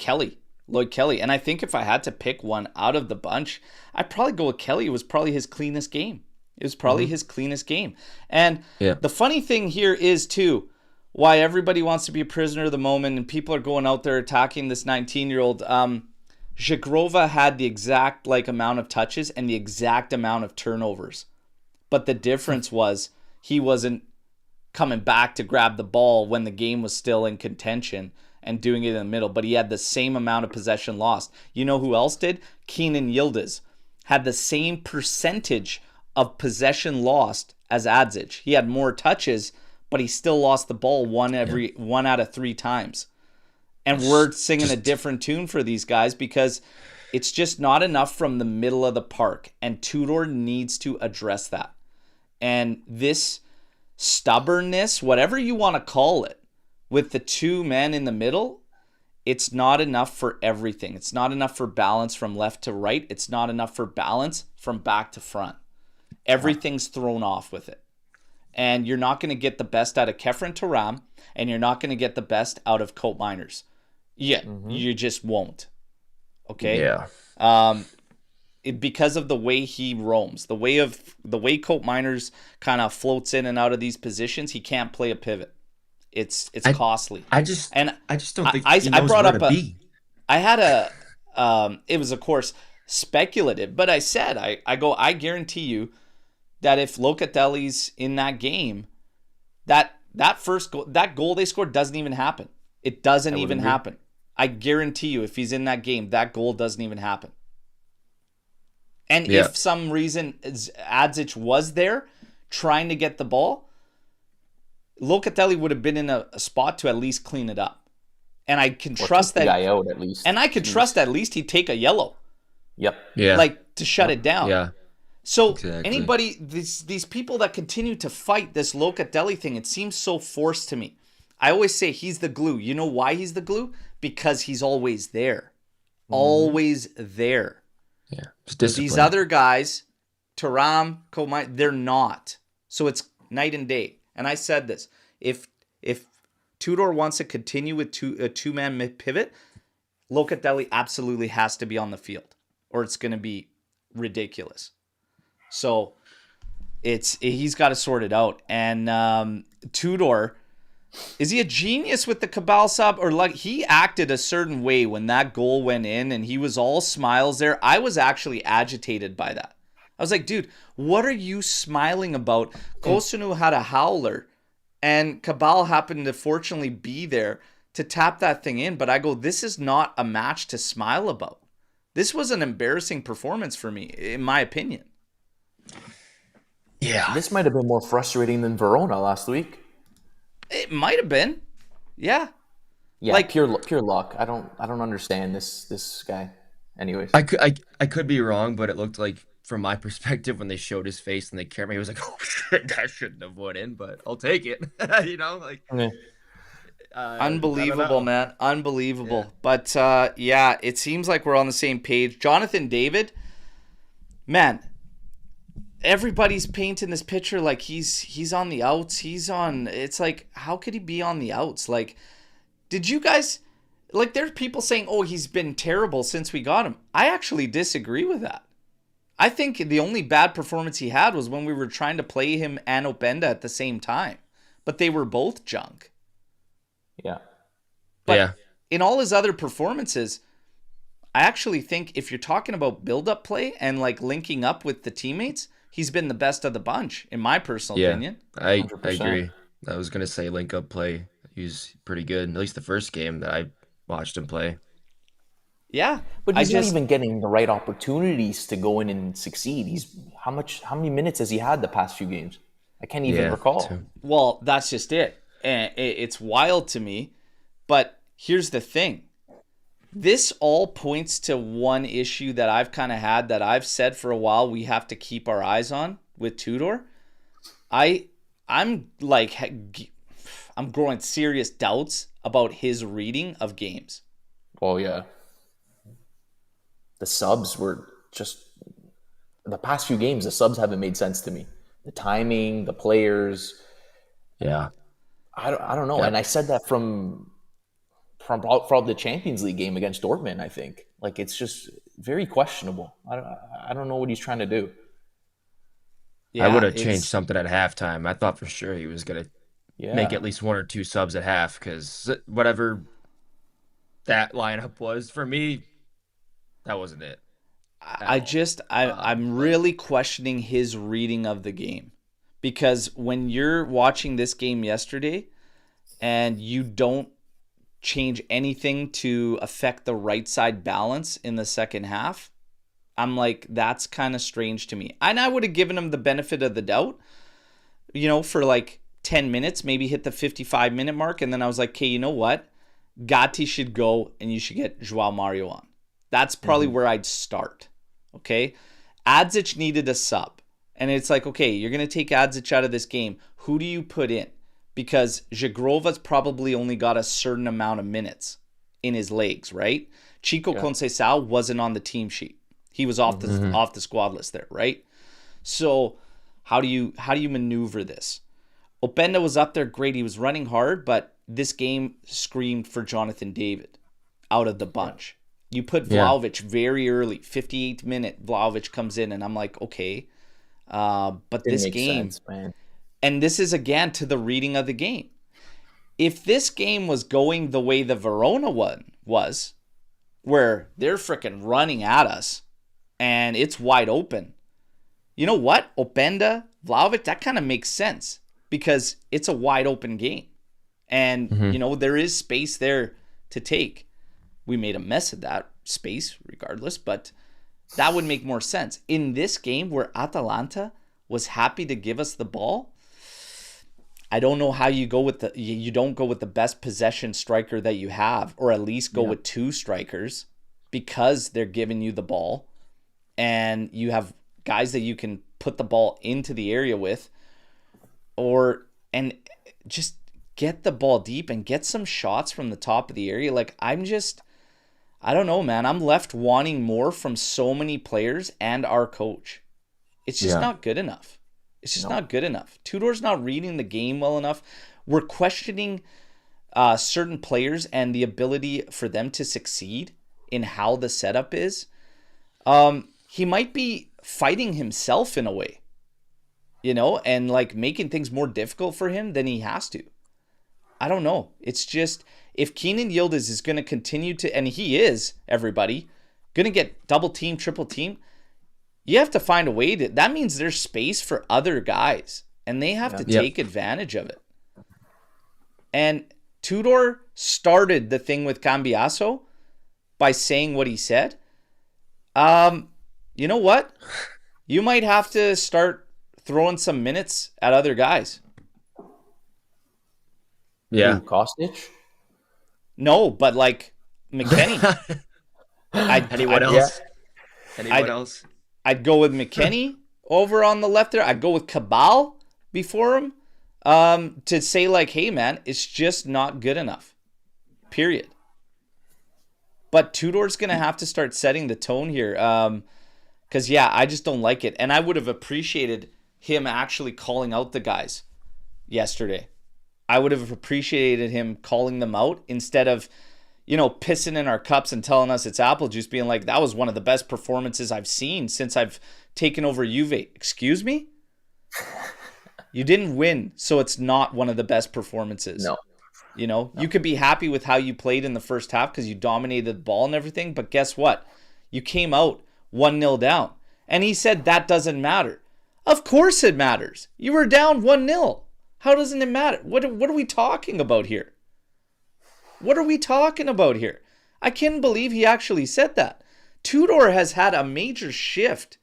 Lloyd Kelly. And I think if I had to pick one out of the bunch, I'd probably go with Kelly. It was probably his cleanest game. His cleanest game. And the funny thing here is, too, why everybody wants to be a prisoner of the moment and people are going out there attacking this 19-year-old. Zagrova had the exact amount of touches and the exact amount of turnovers. But the difference was he wasn't coming back to grab the ball when the game was still in contention and doing it in the middle. But he had the same amount of possession lost. You know who else did? Kenan Yildiz had the same percentage of possession lost as Adzic. He had more touches, but he still lost the ball one out of 3 times. And we're singing a different tune for these guys because it's just not enough from the middle of the park. And Tudor needs to address that. And this stubbornness, whatever you want to call it, with the two men in the middle, it's not enough for everything. It's not enough for balance from left to right. It's not enough for balance from back to front. Everything's thrown off with it. And you're not going to get the best out of Kefren Turam, and you're not going to get the best out of Cope Miners. You just won't. Okay? Yeah. Because of the way he roams, the way Cope Miners kind of floats in and out of these positions, he can't play a pivot. It's costly. I just don't think he knows where to be. I had it was of course speculative, but I said I guarantee you that if Locatelli's in that game, that first goal, that goal they scored doesn't even happen. It doesn't even happen. I guarantee you, if he's in that game, that goal doesn't even happen. And if some reason Adzic was there trying to get the ball, Locatelli would have been in a spot to at least clean it up. And I can Or trust take the that. guy out at least. And I could trust at least he'd take a yellow. Yep. Yeah. Like, to shut it down. Yeah. So Exactly. anybody, these people that continue to fight this Locatelli thing, it seems so forced to me. I always say he's the glue. You know why he's the glue? Because he's always there. Always there. Yeah. It's discipline. These other guys, Thuram, Komai, they're not. So it's night and day. And I said this. If Tudor wants to continue with a two-man mid-pivot, Locatelli absolutely has to be on the field. Or it's going to be ridiculous. So he's got to sort it out. And Tudor, is he a genius with the Cabal sub? Or like he acted a certain way when that goal went in and he was all smiles there. I was actually agitated by that. I was like, dude, what are you smiling about? Kosunu had a howler and Cabal happened to fortunately be there to tap that thing in. But I go, this is not a match to smile about. This was an embarrassing performance for me, in my opinion. Yeah. This might have been more frustrating than Verona last week. It might have been. Yeah. Yeah, like pure luck. I don't understand this guy. Anyways. I could be wrong, but it looked like from my perspective when they showed his face and the camera, he was like, "Oh shit, that shouldn't have went in, but I'll take it." You know, like unbelievable, man. Unbelievable. Yeah. But yeah, it seems like we're on the same page. Jonathan David, man, everybody's painting this picture like he's on the outs. It's like, how could he be on the outs? Like, did you guys, like, there's people saying, oh, he's been terrible since we got him. I actually disagree with that. I think the only bad performance he had was when we were trying to play him and Openda at the same time. But they were both junk. Yeah. But in all his other performances, I actually think if you're talking about build-up play and like linking up with the teammates, he's been the best of the bunch, in my personal opinion. I agree. I was going to say link-up play. He was pretty good, at least the first game that I watched him play. Yeah. But he's not even getting the right opportunities to go in and succeed. How many minutes has he had the past few games? I can't even recall. Well, that's just it. And it's wild to me. But here's the thing. This all points to one issue that I've kind of had that I've said for a while we have to keep our eyes on with Tudor. I'm growing serious doubts about his reading of games. Oh, yeah. The subs were just... The past few games, the subs haven't made sense to me. The timing, the players... Yeah. I don't know. Yeah. And I said that from the Champions League game against Dortmund, I think. Like, it's just very questionable. I don't know what he's trying to do. Yeah, I would have changed something at halftime. I thought for sure he was going to make at least one or two subs at half, because whatever that lineup was, for me, that wasn't it. I'm really questioning his reading of the game. Because when you're watching this game yesterday and you don't change anything to affect the right side balance in the second half, I'm like, that's kind of strange to me. And I would have given him the benefit of the doubt, for like 10 minutes, maybe hit the 55-minute mark. And then I was like, okay, you know what? Gatti should go and you should get Joao Mario on. That's probably where I'd start. Okay? Adzic needed a sub. And it's like, okay, you're going to take Adzic out of this game. Who do you put in? Because Zhegrova's probably only got a certain amount of minutes in his legs, right? Chico Conceição wasn't on the team sheet. He was off the squad list there, right? So how do you maneuver this? Openda was up there, great. He was running hard, but this game screamed for Jonathan David out of the bunch. You put Vlahovic very early, 58th minute, Vlahovic comes in, and I'm like, okay. But this game, man. And this is again to the reading of the game. If this game was going the way the Verona one was, where they're freaking running at us and it's wide open, you know what? Openda, Vlahovic, that kind of makes sense because it's a wide open game. And, there is space there to take. We made a mess of that space regardless, but that would make more sense. In this game where Atalanta was happy to give us the ball, I don't know how you don't go with the best possession striker that you have, or at least go with two strikers, because they're giving you the ball and you have guys that you can put the ball into the area with, and just get the ball deep and get some shots from the top of the area. Like, I don't know, man. I'm left wanting more from so many players and our coach. It's just not good enough. It's just not good enough. Tudor's not reading the game well enough. We're questioning certain players and the ability for them to succeed in how the setup is. He might be fighting himself in a way, and like making things more difficult for him than he has to. I don't know. It's just, if Keenan Yildiz is going to continue to, and he is, everybody, going to get double team, triple team, you have to find a way that means there's space for other guys, and they have to take advantage of it. And Tudor started the thing with Cambiaso by saying what he said. You know what? You might have to start throwing some minutes at other guys. Yeah. Kostic? No, but like McKennie. Anyone else? Anyone else? I'd go with McKennie over on the left there. I'd go with Cabal before him, to say like, hey man, it's just not good enough. Period. But Tudor's going to have to start setting the tone here. Because, I just don't like it. And I would have appreciated him actually calling out the guys yesterday. I would have appreciated him calling them out instead of, pissing in our cups and telling us it's apple juice, being like, that was one of the best performances I've seen since I've taken over Juve. Excuse me? You didn't win, so it's not one of the best performances. No. You could be happy with how you played in the first half because you dominated the ball and everything, but guess what? You came out 1-0 down. And he said that doesn't matter. Of course it matters. You were down 1-0. How doesn't it matter? What are we talking about here? What are we talking about here? I can't believe he actually said that. Tudor has had a major shift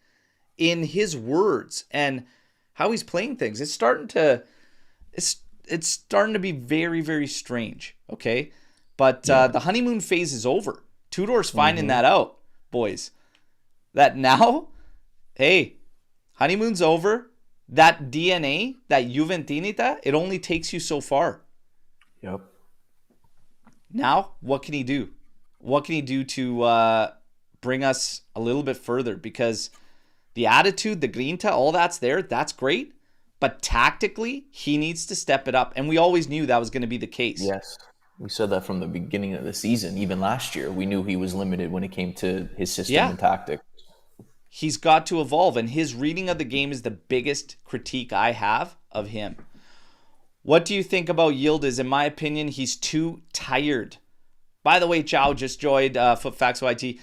in his words and how he's playing things. It's starting to be very, very strange, okay? But the honeymoon phase is over. Tudor's finding that out, boys. That now, hey, honeymoon's over. That DNA, that Juventinita, it only takes you so far. Yep. Now, what can he do? What can he do to bring us a little bit further? Because the attitude, the grinta, all that's there. That's great. But tactically, he needs to step it up. And we always knew that was going to be the case. Yes. We said that from the beginning of the season. Even last year, we knew he was limited when it came to his system and tactic. He's got to evolve. And his reading of the game is the biggest critique I have of him. What do you think about Yildiz? In my opinion, he's too tired. By the way, Chow just joined FootFacts YT.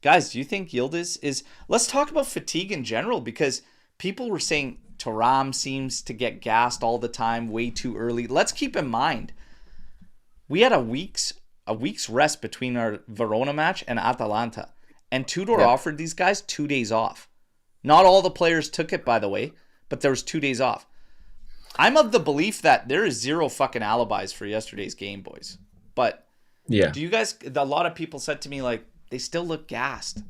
Guys, do you think Yildiz is... Let's talk about fatigue in general, because people were saying Thuram seems to get gassed all the time, way too early. Let's keep in mind, we had a week's rest between our Verona match and Atalanta. And Tudor offered these guys 2 days off. Not all the players took it, by the way, but there was 2 days off. I'm of the belief that there is zero fucking alibis for yesterday's game, boys. But do you guys, a lot of people said to me, like, they still look gassed. Do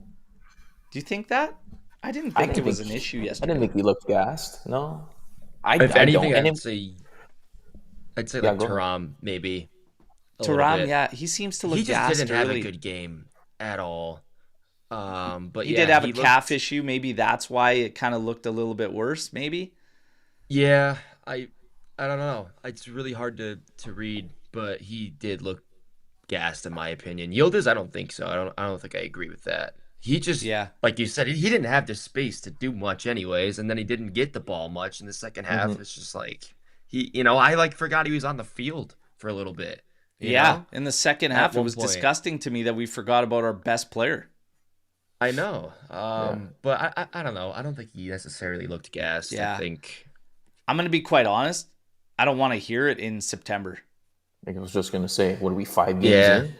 you think that? I didn't think it was an issue yesterday. I didn't think he looked gassed. No. If anything, I'd say like Thuram, maybe. Thuram, he seems to look gassed. He just didn't have a good game at all. But he did have a calf issue. Maybe that's why it kind of looked a little bit worse, maybe. Yeah, I don't know. It's really hard to read, but he did look gassed in my opinion. Yildiz, I don't think so. I don't think I agree with that. He just, like you said, he didn't have the space to do much anyways, and then he didn't get the ball much in the second half. It's just like I forgot he was on the field for a little bit. You know? In the second half, it was disgusting to me that we forgot about our best player. I know, but I don't know. I don't think he necessarily looked gassed. I think I'm going to be quite honest. I don't want to hear it in September. I was just going to say, what are we, 5 games in?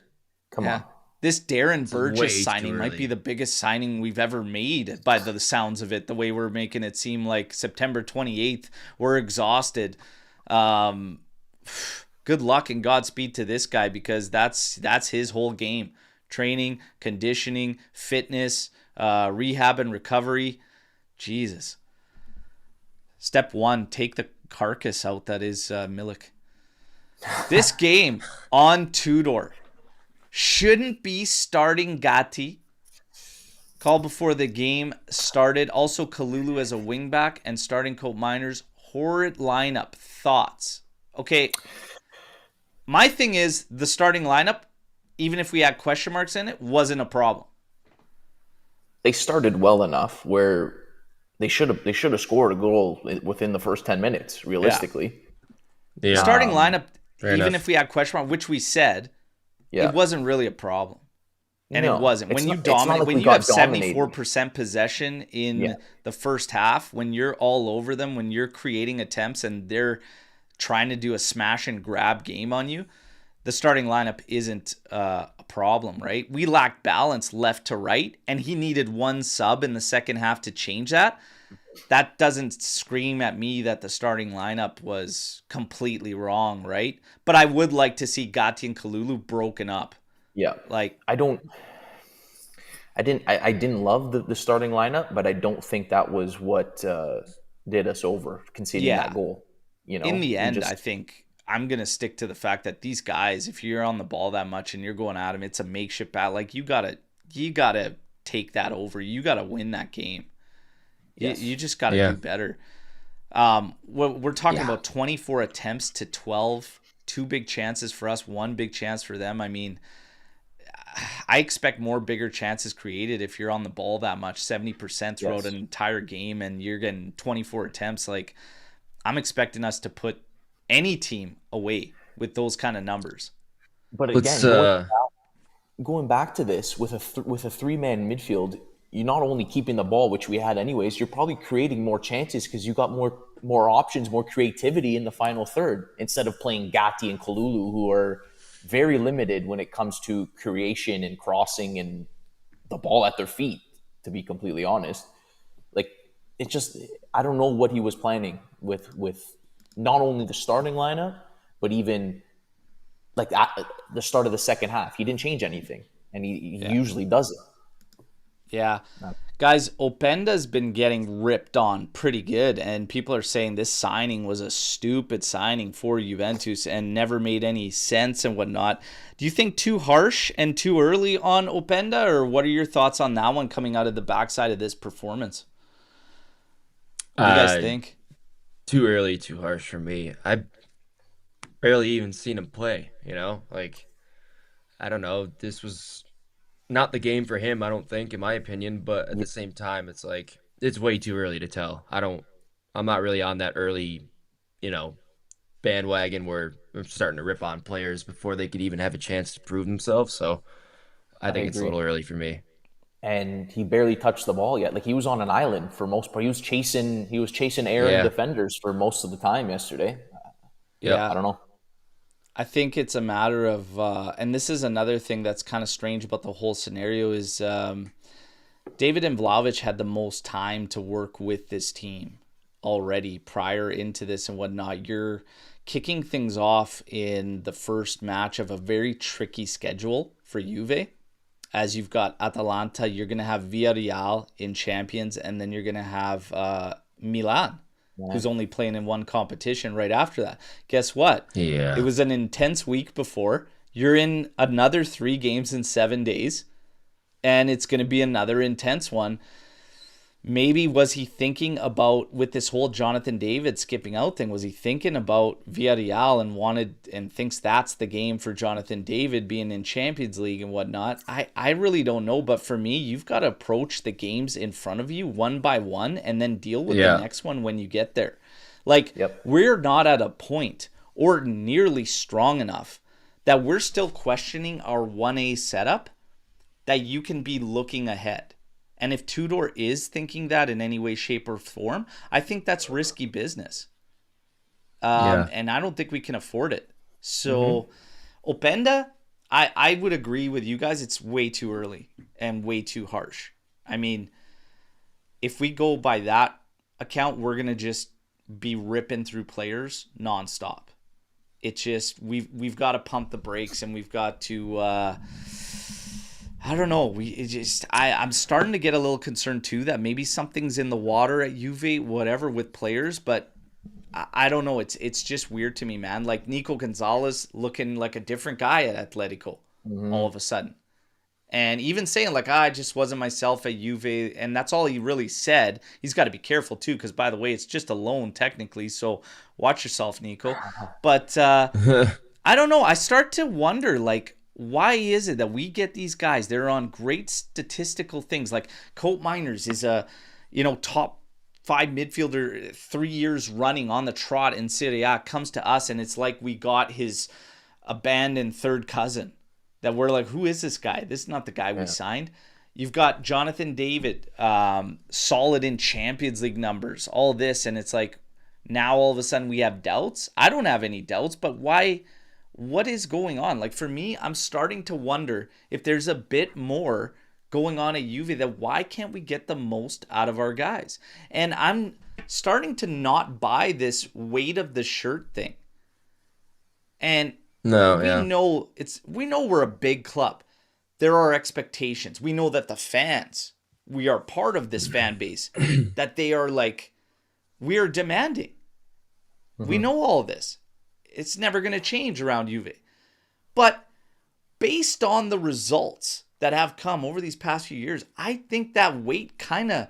Come on. This Darren Burgess signing might be the biggest signing we've ever made by the sounds of it, the way we're making it seem like September 28th. We're exhausted. Um, good luck and Godspeed to this guy, because that's his whole game: training, conditioning, fitness, rehab and recovery. Jesus. Step one: take the carcass out that is Milik. This game on Tudor shouldn't be starting Gatti. Call before the game started. Also, Kalulu as a wingback and starting Cope Miners. Horrid lineup. Thoughts? Okay, my thing is the starting lineup, even if we had question marks in it, wasn't a problem. They started well enough where they should have scored a goal within the first 10 minutes, realistically. Yeah. Starting lineup, fair even enough. if we had question mark, which we said, Yeah. it wasn't really a problem. And No, it wasn't. When it's you not- it's not dominate, like when we you have got dominated. 74% possession in Yeah. the first half, when you're all over them, when you're creating attempts and they're trying to do a smash and grab game on you, the starting lineup isn't a problem, right? We lacked balance left to right, and he needed one sub in the second half to change that. That doesn't scream at me that the starting lineup was completely wrong, right? But I would like to see Gatti and Kalulu broken up. Yeah. Like, I didn't love the starting lineup, but I don't think that was what did us over, conceding yeah, that goal. You know, in the we end, just I think I'm going to stick to the fact that these guys, if you're on the ball that much and you're going at them, it's a makeshift battle. Like, you gotta take that over. You gotta win that game. Yes. You just gotta Yeah. do better. We're talking about 24 attempts to 12, 2 big chances for us, 1 big chance for them. I mean, I expect more bigger chances created if you're on the ball that much, 70% throughout Yes. an entire game, and you're getting 24 attempts. Like, I'm expecting us to put any team away with those kind of numbers. But Let's again, going back to this with a 3-man midfield, you're not only keeping the ball, which we had anyways, you're probably creating more chances because you got more options, more creativity in the final third, instead of playing Gatti and Kalulu, who are very limited when it comes to creation and crossing and the ball at their feet, to be completely honest. Like, it just, I don't know what he was planning with not only the starting lineup, but even like at the start of the second half. He didn't change anything, and he usually does it. Yeah. Guys, Openda's been getting ripped on pretty good, and people are saying this signing was a stupid signing for Juventus and never made any sense and whatnot. Do you think too harsh and too early on Openda, or what are your thoughts on that one coming out of the backside of this performance? What do you guys think? Too early, too harsh for me. I barely even seen him play, you know? Like, I don't know. This was not the game for him, I don't think, in my opinion, but at the same time, it's like it's way too early to tell. I'm not really on that early, you know, bandwagon where I'm starting to rip on players before they could even have a chance to prove themselves. So I think it's a agree. little early for me. And he barely touched the ball yet. Like, he was on an island for most part. He was chasing errant Yeah. defenders for most of the time yesterday. Yeah. I don't know. I think it's a matter of, and this is another thing that's kind of strange about the whole scenario is David and Vlahovic had the most time to work with this team already prior into this and whatnot. You're kicking things off in the first match of a very tricky schedule for Juve. As you've got Atalanta, you're going to have Villarreal in Champions, and then you're going to have Milan, who's only playing in one competition right after that. Guess what? Yeah. It was an intense week before. You're in another 3 games in 7 days, and it's going to be another intense one. Maybe was he thinking about, with this whole Jonathan David skipping out thing, was he thinking about Villarreal and thinks that's the game for Jonathan David being in Champions League and whatnot? I really don't know, but for me, you've got to approach the games in front of you one by one and then deal with the next one when you get there. Like, we're not at a point or nearly strong enough that we're still questioning our 1A setup that you can be looking ahead. And if Tudor is thinking that in any way, shape, or form, I think that's risky business. And I don't think we can afford it. So, Openda, I would agree with you guys. It's way too early and way too harsh. I mean, if we go by that account, we're going to just be ripping through players nonstop. It's just we've got to pump the brakes, and we've got to I don't know. I'm starting to get a little concerned too that maybe something's in the water at Juve, whatever, with players. But I don't know. It's just weird to me, man. Like Nico Gonzalez looking like a different guy at Atletico all of a sudden, and even saying like, I just wasn't myself at Juve, and that's all he really said. He's got to be careful too, because by the way, it's just a loan technically. So watch yourself, Nico. But I don't know. I start to wonder, like, why is it that we get these guys? They're on great statistical things. Like Colt Miners is a, top 5 midfielder 3 years running on the trot in Serie A, comes to us, and it's like we got his abandoned third cousin. That we're like, who is this guy? This is not the guy we signed. You've got Jonathan David, solid in Champions League numbers, all this, and it's like now all of a sudden we have doubts. I don't have any doubts, but why? What is going on? Like for me, I'm starting to wonder if there's a bit more going on at Juve, that why can't we get the most out of our guys? And I'm starting to not buy this weight of the shirt thing. And we know we're a big club. There are expectations. We know that the fans, we are part of this fan base, that they are like, we are demanding. We know all this. It's never going to change around Juve. But based on the results that have come over these past few years, I think that weight kind of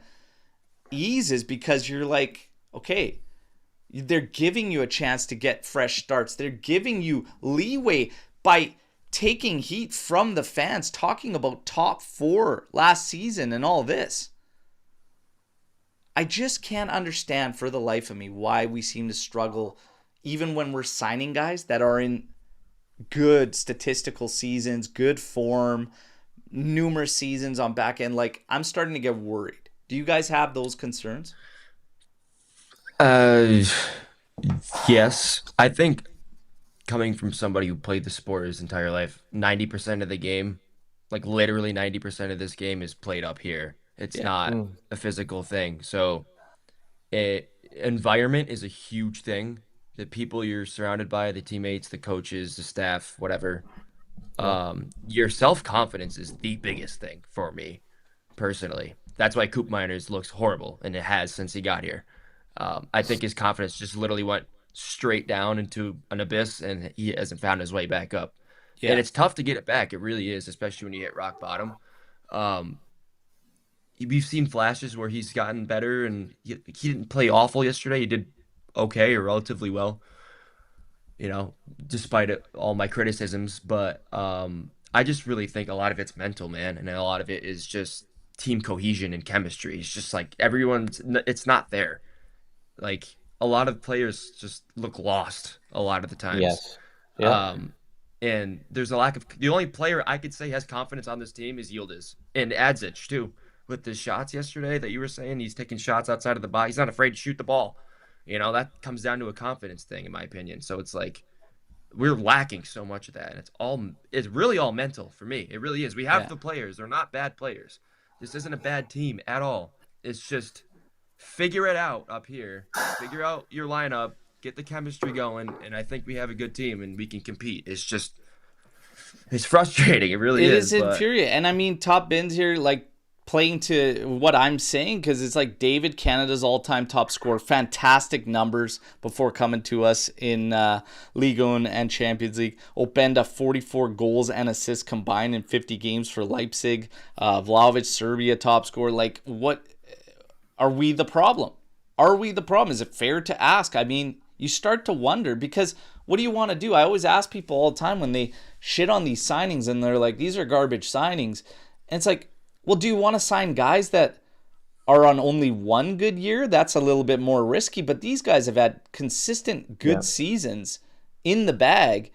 eases, because you're like, okay, they're giving you a chance to get fresh starts. They're giving you leeway by taking heat from the fans, talking about top 4 last season and all this. I just can't understand for the life of me why we seem to struggle even when we're signing guys that are in good statistical seasons, good form, numerous seasons on back end. Like, I'm starting to get worried. Do you guys have those concerns? Yes. I think coming from somebody who played the sport his entire life, 90% of the game, like literally 90% of this game is played up here. It's not a physical thing. So environment is a huge thing. The people you're surrounded by, the teammates, the coaches, the staff, whatever. Your self-confidence is the biggest thing for me, personally. That's why Coop Miners looks horrible, and it has since he got here. I think his confidence just literally went straight down into an abyss, and he hasn't found his way back up. Yeah. And it's tough to get it back. It really is, especially when you hit rock bottom. We've seen flashes where he's gotten better, and he didn't play awful yesterday. He did okay or relatively well, despite all my criticisms. But I just really think a lot of it's mental, man, and a lot of it is just team cohesion and chemistry. It's just like it's not there. Like a lot of players just look lost a lot of the times. Yes. Yeah. And there's a lack of. The only player I could say has confidence on this team is Yildiz and Adzic too. With the shots yesterday that you were saying, he's taking shots outside of the box. He's not afraid to shoot the ball. That comes down to a confidence thing, in my opinion. So it's like we're lacking so much of that, and it's really all mental for me. It really is. We have the players; they're not bad players. This isn't a bad team at all. It's just figure it out up here. Figure out your lineup, get the chemistry going, and I think we have a good team and we can compete. It's frustrating. It really is. It is infuriating. And I mean, Top Bins here, like, playing to what I'm saying, because it's like David, Canada's all-time top scorer, fantastic numbers before coming to us in Ligue 1 and Champions League. Openda, 44 goals and assists combined in 50 games for Leipzig. Vlahovic, Serbia, top scorer. Like, what are we the problem? Are we the problem? Is it fair to ask? I mean, you start to wonder, because what do you want to do? I always ask people all the time when they shit on these signings and they're like, these are garbage signings. And it's like, well, do you want to sign guys that are on only one good year? That's a little bit more risky, but these guys have had consistent good seasons in the bag.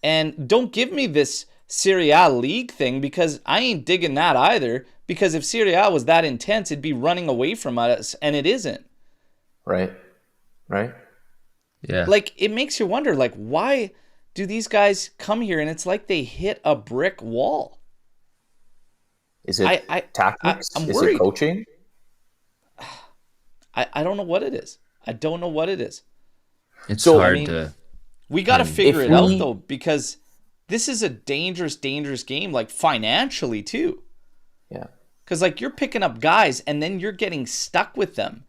And don't give me this Serie A league thing, because I ain't digging that either, because if Serie A was that intense, it'd be running away from us, and it isn't. Right. Yeah. Like, it makes you wonder, like, why do these guys come here and it's like they hit a brick wall? Is it tactics? I'm is worried. it coaching? I don't know what it is. I don't know what it is. It's So, I hard mean, to. we got to figure if it out, we, though, because this is a dangerous, dangerous game, like financially, too. yeah, Because, like, you're picking up guys and then you're getting stuck with them.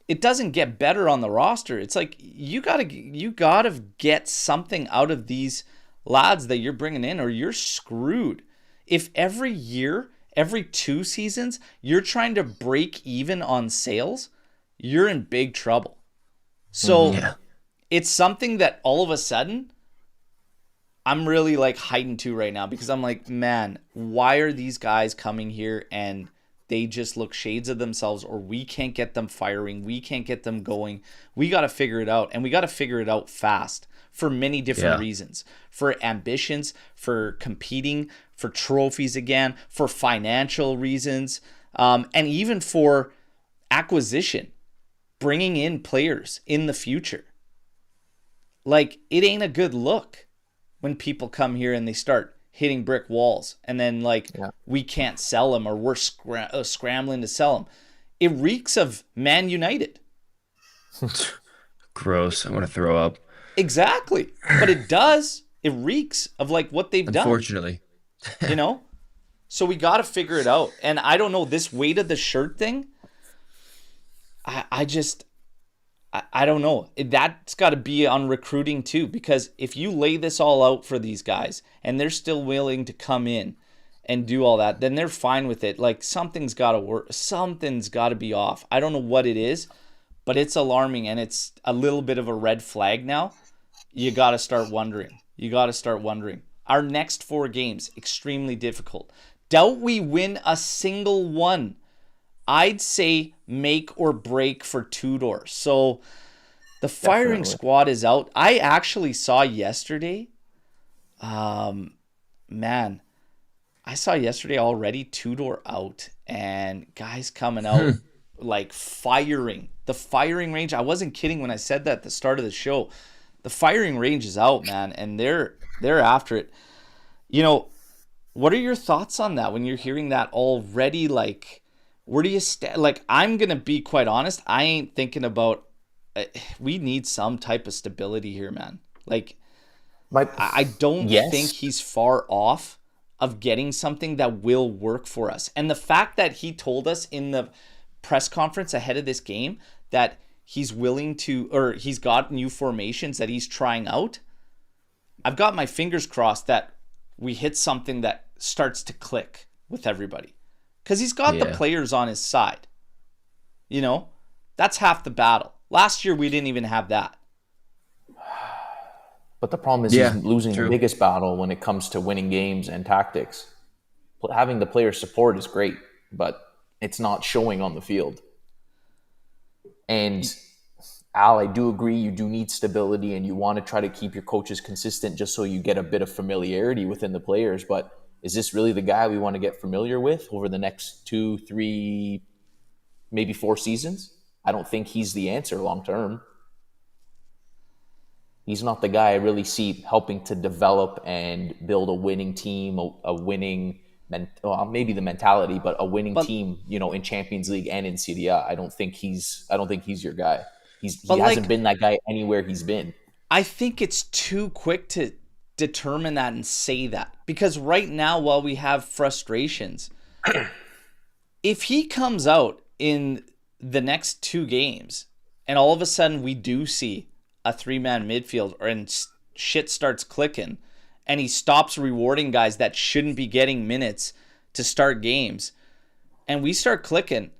It doesn't get better on the roster. It's like you gotta get something out of these lads that you're bringing in, or you're screwed. If every year, every 2 seasons, you're trying to break even on sales, you're in big trouble. So Yeah. it's something that all of a sudden I'm really like heightened to right now, because I'm like, man, why are these guys coming here and they just look shades of themselves, or we can't get them firing, we can't get them going. We got to figure it out, and we got to figure it out fast for many different reasons. For ambitions, for competing, for trophies again, for financial reasons, and even for acquisition, bringing in players in the future. Like, it ain't a good look when people come here and they start hitting brick walls, and then like we can't sell them, or we're scrambling to sell them. It reeks of Man United. Gross. I want to throw up. Exactly. But it does. It reeks of like what they've done. Unfortunately. You know? So we got to figure it out. And I don't know, this weight of the shirt thing, I don't know. That's got to be on recruiting too, because if you lay this all out for these guys and they're still willing to come in and do all that, then they're fine with it. Like, something's got to work. Something's got to be off. I don't know what it is, but it's alarming, and it's a little bit of a red flag now. You got to start wondering. Our next 4 games, extremely difficult. Doubt we win a single one. I'd say make or break for Tudor. So the firing squad is out. I actually saw yesterday, I saw yesterday already Tudor out, and guys coming out like firing. The firing range, I wasn't kidding when I said that at the start of the show. The firing range is out, man, and they're after it. You know, what are your thoughts on that when you're hearing that already? Like, where do you stand? Like, I'm going to be quite honest. I ain't thinking about, we need some type of stability here, man. Like, I don't think he's far off of getting something that will work for us. And the fact that he told us in the press conference ahead of this game that he's willing to, or he's got new formations that he's trying out, I've got my fingers crossed that we hit something that starts to click with everybody. Because he's got the players on his side. You know? That's half the battle. Last year, we didn't even have that. But the problem is he's losing the biggest battle when it comes to winning games and tactics. Having the player support is great, but it's not showing on the field. And Al, I do agree you do need stability, and you want to try to keep your coaches consistent just so you get a bit of familiarity within the players. But is this really the guy we want to get familiar with over the next 2, 3, maybe 4 seasons? I don't think he's the answer long term. He's not the guy I really see helping to develop and build a winning team, a winning, maybe the mentality, but a winning team, you know, in Champions League and in Serie. I don't think he's your guy. He hasn't been that guy anywhere he's been. I think it's too quick to determine that and say that, because right now, while we have frustrations, if he comes out in the next 2 games and all of a sudden we do see a 3-man midfield and shit starts clicking, and he stops rewarding guys that shouldn't be getting minutes to start games, and we start clicking,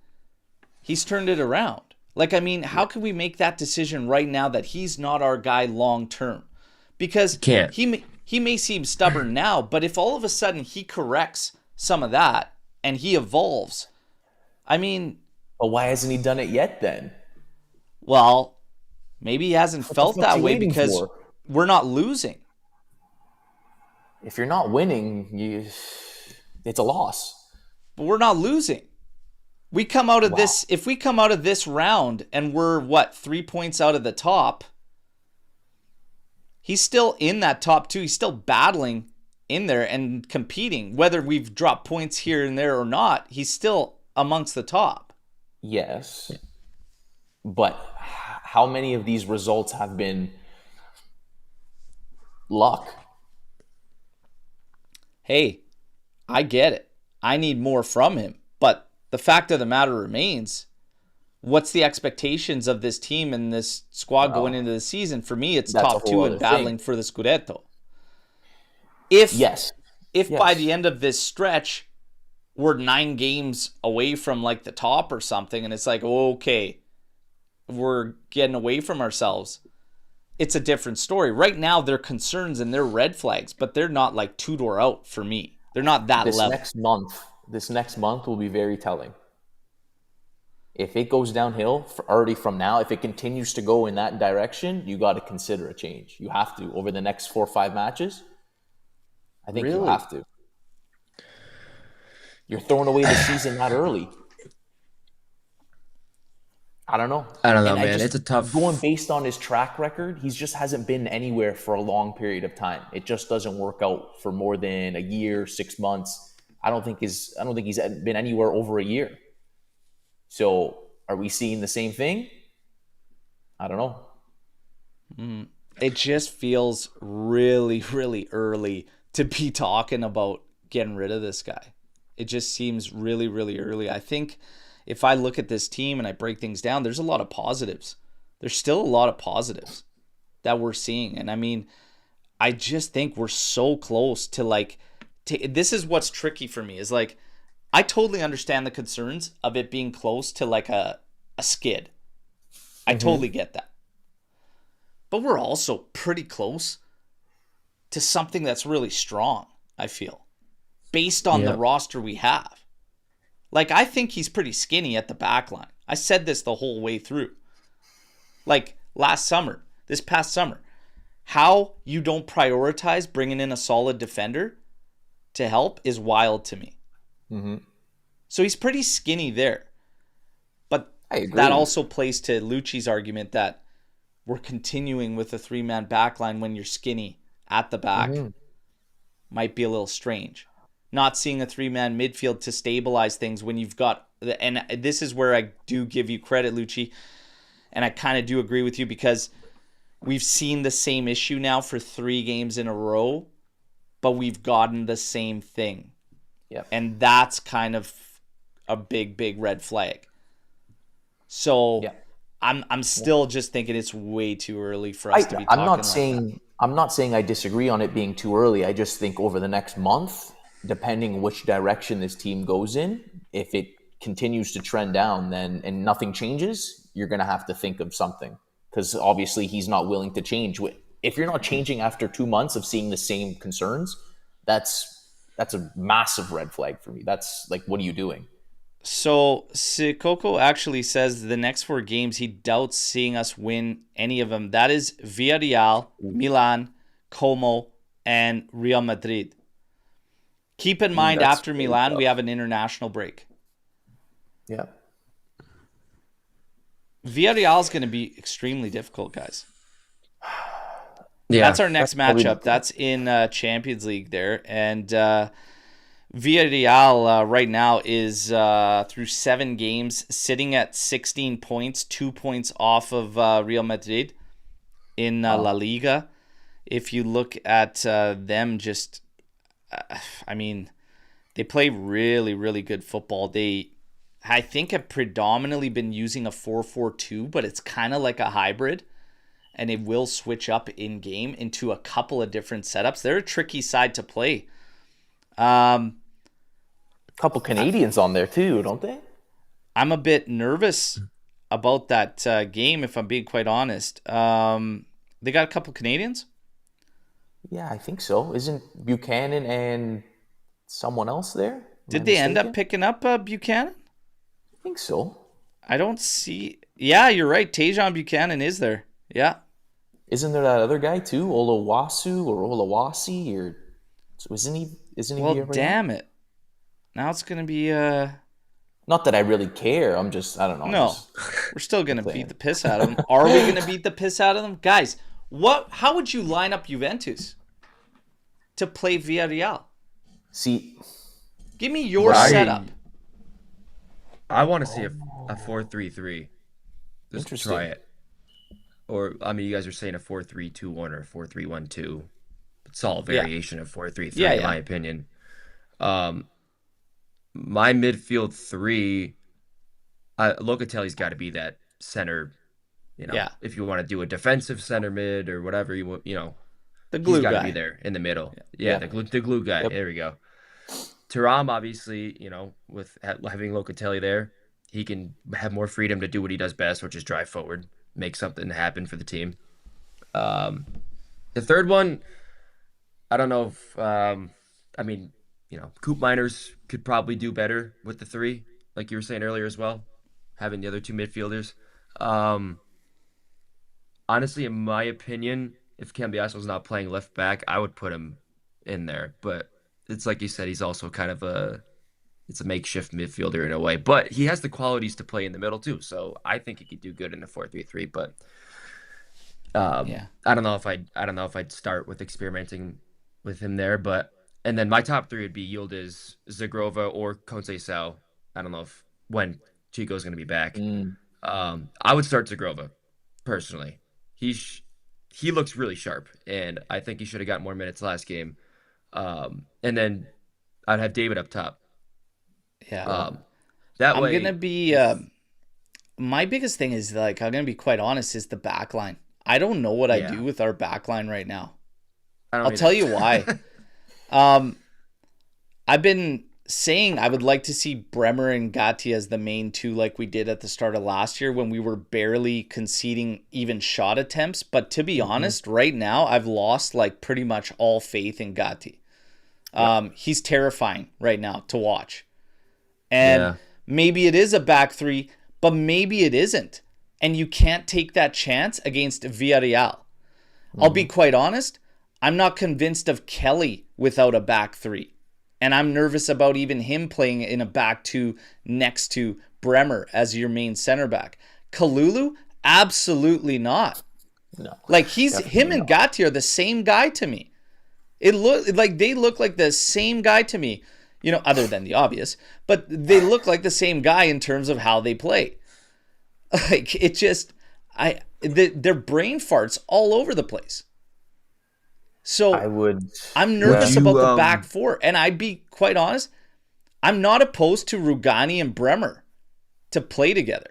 he's turned it around. Like, I mean, how can we make that decision right now that he's not our guy long term? Because he may seem stubborn now, but if all of a sudden he corrects some of that and he evolves, I mean... But why hasn't he done it yet then? Well, maybe he hasn't felt that way because we're not losing. If you're not winning, it's a loss. But we're not losing. We come out of this, if we come out of this round and we're 3 points out of the top, he's still in that top 2. He's still battling in there and competing. Whether we've dropped points here and there or not, he's still amongst the top. Yes. But how many of these results have been luck? Hey, I get it. I need more from him. But the fact of the matter remains, what's the expectations of this team and this squad going into the season? For me, it's That's a top whole two other and battling thing. for the Scudetto. If Yes. by the end of this stretch, we're 9 games away from like the top or something, and it's like, okay, we're getting away from ourselves, it's a different story. Right now, they're concerns and they're red flags, but they're not like Tudor out for me. They're not that This level. this next month will be very telling. If it goes downhill already from now, if it continues to go in that direction, you got to consider a change. You have to over the next 4 or 5 matches. I think you have to. You're throwing away the season that early. I don't know. I don't know, And man. It's a tough. going based on his track record, he just hasn't been anywhere for a long period of time. It just doesn't work out for more than a year, 6 months. I don't think he's been anywhere over a year. So are we seeing the same thing? I don't know. It just feels really, really early to be talking about getting rid of this guy. It just seems really, really early. I think if I look at this team and I break things down, there's a lot of positives. There's still a lot of positives that we're seeing. And I mean, I just think we're so close to like, this is what's tricky for me is like, I totally understand the concerns of it being close to like a skid. I totally get that. But we're also pretty close to something that's really strong, I feel, based on the roster we have. Like, I think he's pretty skinny at the back line. I said this the whole way through. Like, this past summer, how you don't prioritize bringing in a solid defender to help is wild to me. So he's pretty skinny there. But that also plays to Lucci's argument that we're continuing with a 3-man back line when you're skinny at the back might be a little strange. Not seeing a 3-man midfield to stabilize things when you've got, and this is where I do give you credit, Lucci, and I kind of do agree with you because we've seen the same issue now for 3 games in a row, but we've gotten the same thing. And that's kind of a big, big red flag. So I'm still just thinking it's way too early for us to be talking I'm not saying I disagree on it being too early. I just think over the next month, depending which direction this team goes in, if it continues to trend down then and nothing changes, you're going to have to think of something because obviously he's not willing to change. If you're not changing after 2 months of seeing the same concerns, that's a massive red flag for me. That's like, what are you doing? So Sikoko actually says the next 4 games he doubts seeing us win any of them. That is Villarreal, Milan, Como, and Real Madrid. Keep in mind, after Milan, we have an international break. Yeah. Villarreal is going to be extremely difficult, guys. Yeah, that's our next matchup. That's in Champions League there. And Villarreal right now is through 7 games, sitting at 16 points, 2 points off of Real Madrid in La Liga. If you look at them, just, I mean, they play really, really good football. I think, have predominantly been using a 4-4-2, but it's kind of like a hybrid. And it will switch up in game into a couple of different setups. They're a tricky side to play. A couple Canadians on there too, don't they? I'm a bit nervous about that game, if I'm being quite honest. They got a couple Canadians? Yeah, I think so. Isn't Buchanan and someone else there? Did they end up picking up Buchanan? I think so. I don't see. Yeah, you're right. Tejan Buchanan is there. Yeah. Isn't there that other guy too, Olawasu or Olawasi, or isn't he? Well, damn it! Now it's gonna be. Not that I really care. I don't know. No, we're still gonna beat the piss out of them. Are we gonna beat the piss out of them, guys? How would you line up Juventus to play Villarreal? See, give me your setup. I want to see a 4-3-3. Just try it. Or I mean, you guys are saying a 4-3-2-1 or a 4-3-1-2. It's all a Yeah. variation of four three Yeah, three, in yeah. my opinion. Um, my midfield three, Locatelli's got to be that center. Yeah. If you want to do a defensive center mid or whatever The he's glue got to be guy. there in the middle. Yeah. Yeah, Yeah. the glue guy. Yep. There we go. Turam, obviously, with having Locatelli there, he can have more freedom to do what he does best, which is drive forward, make something happen for the team. Um, the third one, I don't know if, I mean, Coop Miners could probably do better with the three, like you were saying earlier as well, having the other two midfielders. Um, Honestly, in my opinion, if Cambiaso's not playing left back, I would put him in there. But it's like you said, he's also kind of it's a makeshift midfielder in a way. But he has the qualities to play in the middle too. So I think he could do good in a 4-3-3. But Yeah. I don't know if I'd start with experimenting with him there. But and then my top three would be Yildiz, Zagrova, or Conceição. I don't know if when Chico's going to be back. Mm. I would start Zagrova personally. He's he looks really sharp, and I think he should have got more minutes last game. And then I'd have David up top. Yeah. Yeah. Um, that I'm gonna way, be if my biggest thing is like I'm gonna be quite honest is the back line. I don't know what I yeah, do with our back line right now. I I'll don't tell you why. either. Um, I've been saying I would like to see Bremer and Gatti as the main two, like we did at the start of last year when we were barely conceding even shot attempts. But to be Mm-hmm. honest, right now I've lost like pretty much all faith in Gatti. Yep. He's terrifying right now to watch. And Yeah, maybe it is a back three, but maybe it isn't. And you can't take that chance against Villarreal. I'll be Mm-hmm. quite honest. I'm not convinced of Kelly without a back three. And I'm nervous about even him playing in a back two next to Bremer as your main center back. Kalulu? Absolutely not. No, Like him definitely and not. Gatti are the same guy to me. They look like the same guy to me, other than the obvious, but they look like the same guy in terms of how they play. Like it just their brain farts all over the place. I So would. I'm would Yeah. nervous about you the back four. And I'd be quite honest, I'm not opposed to Rugani and Bremer to play together.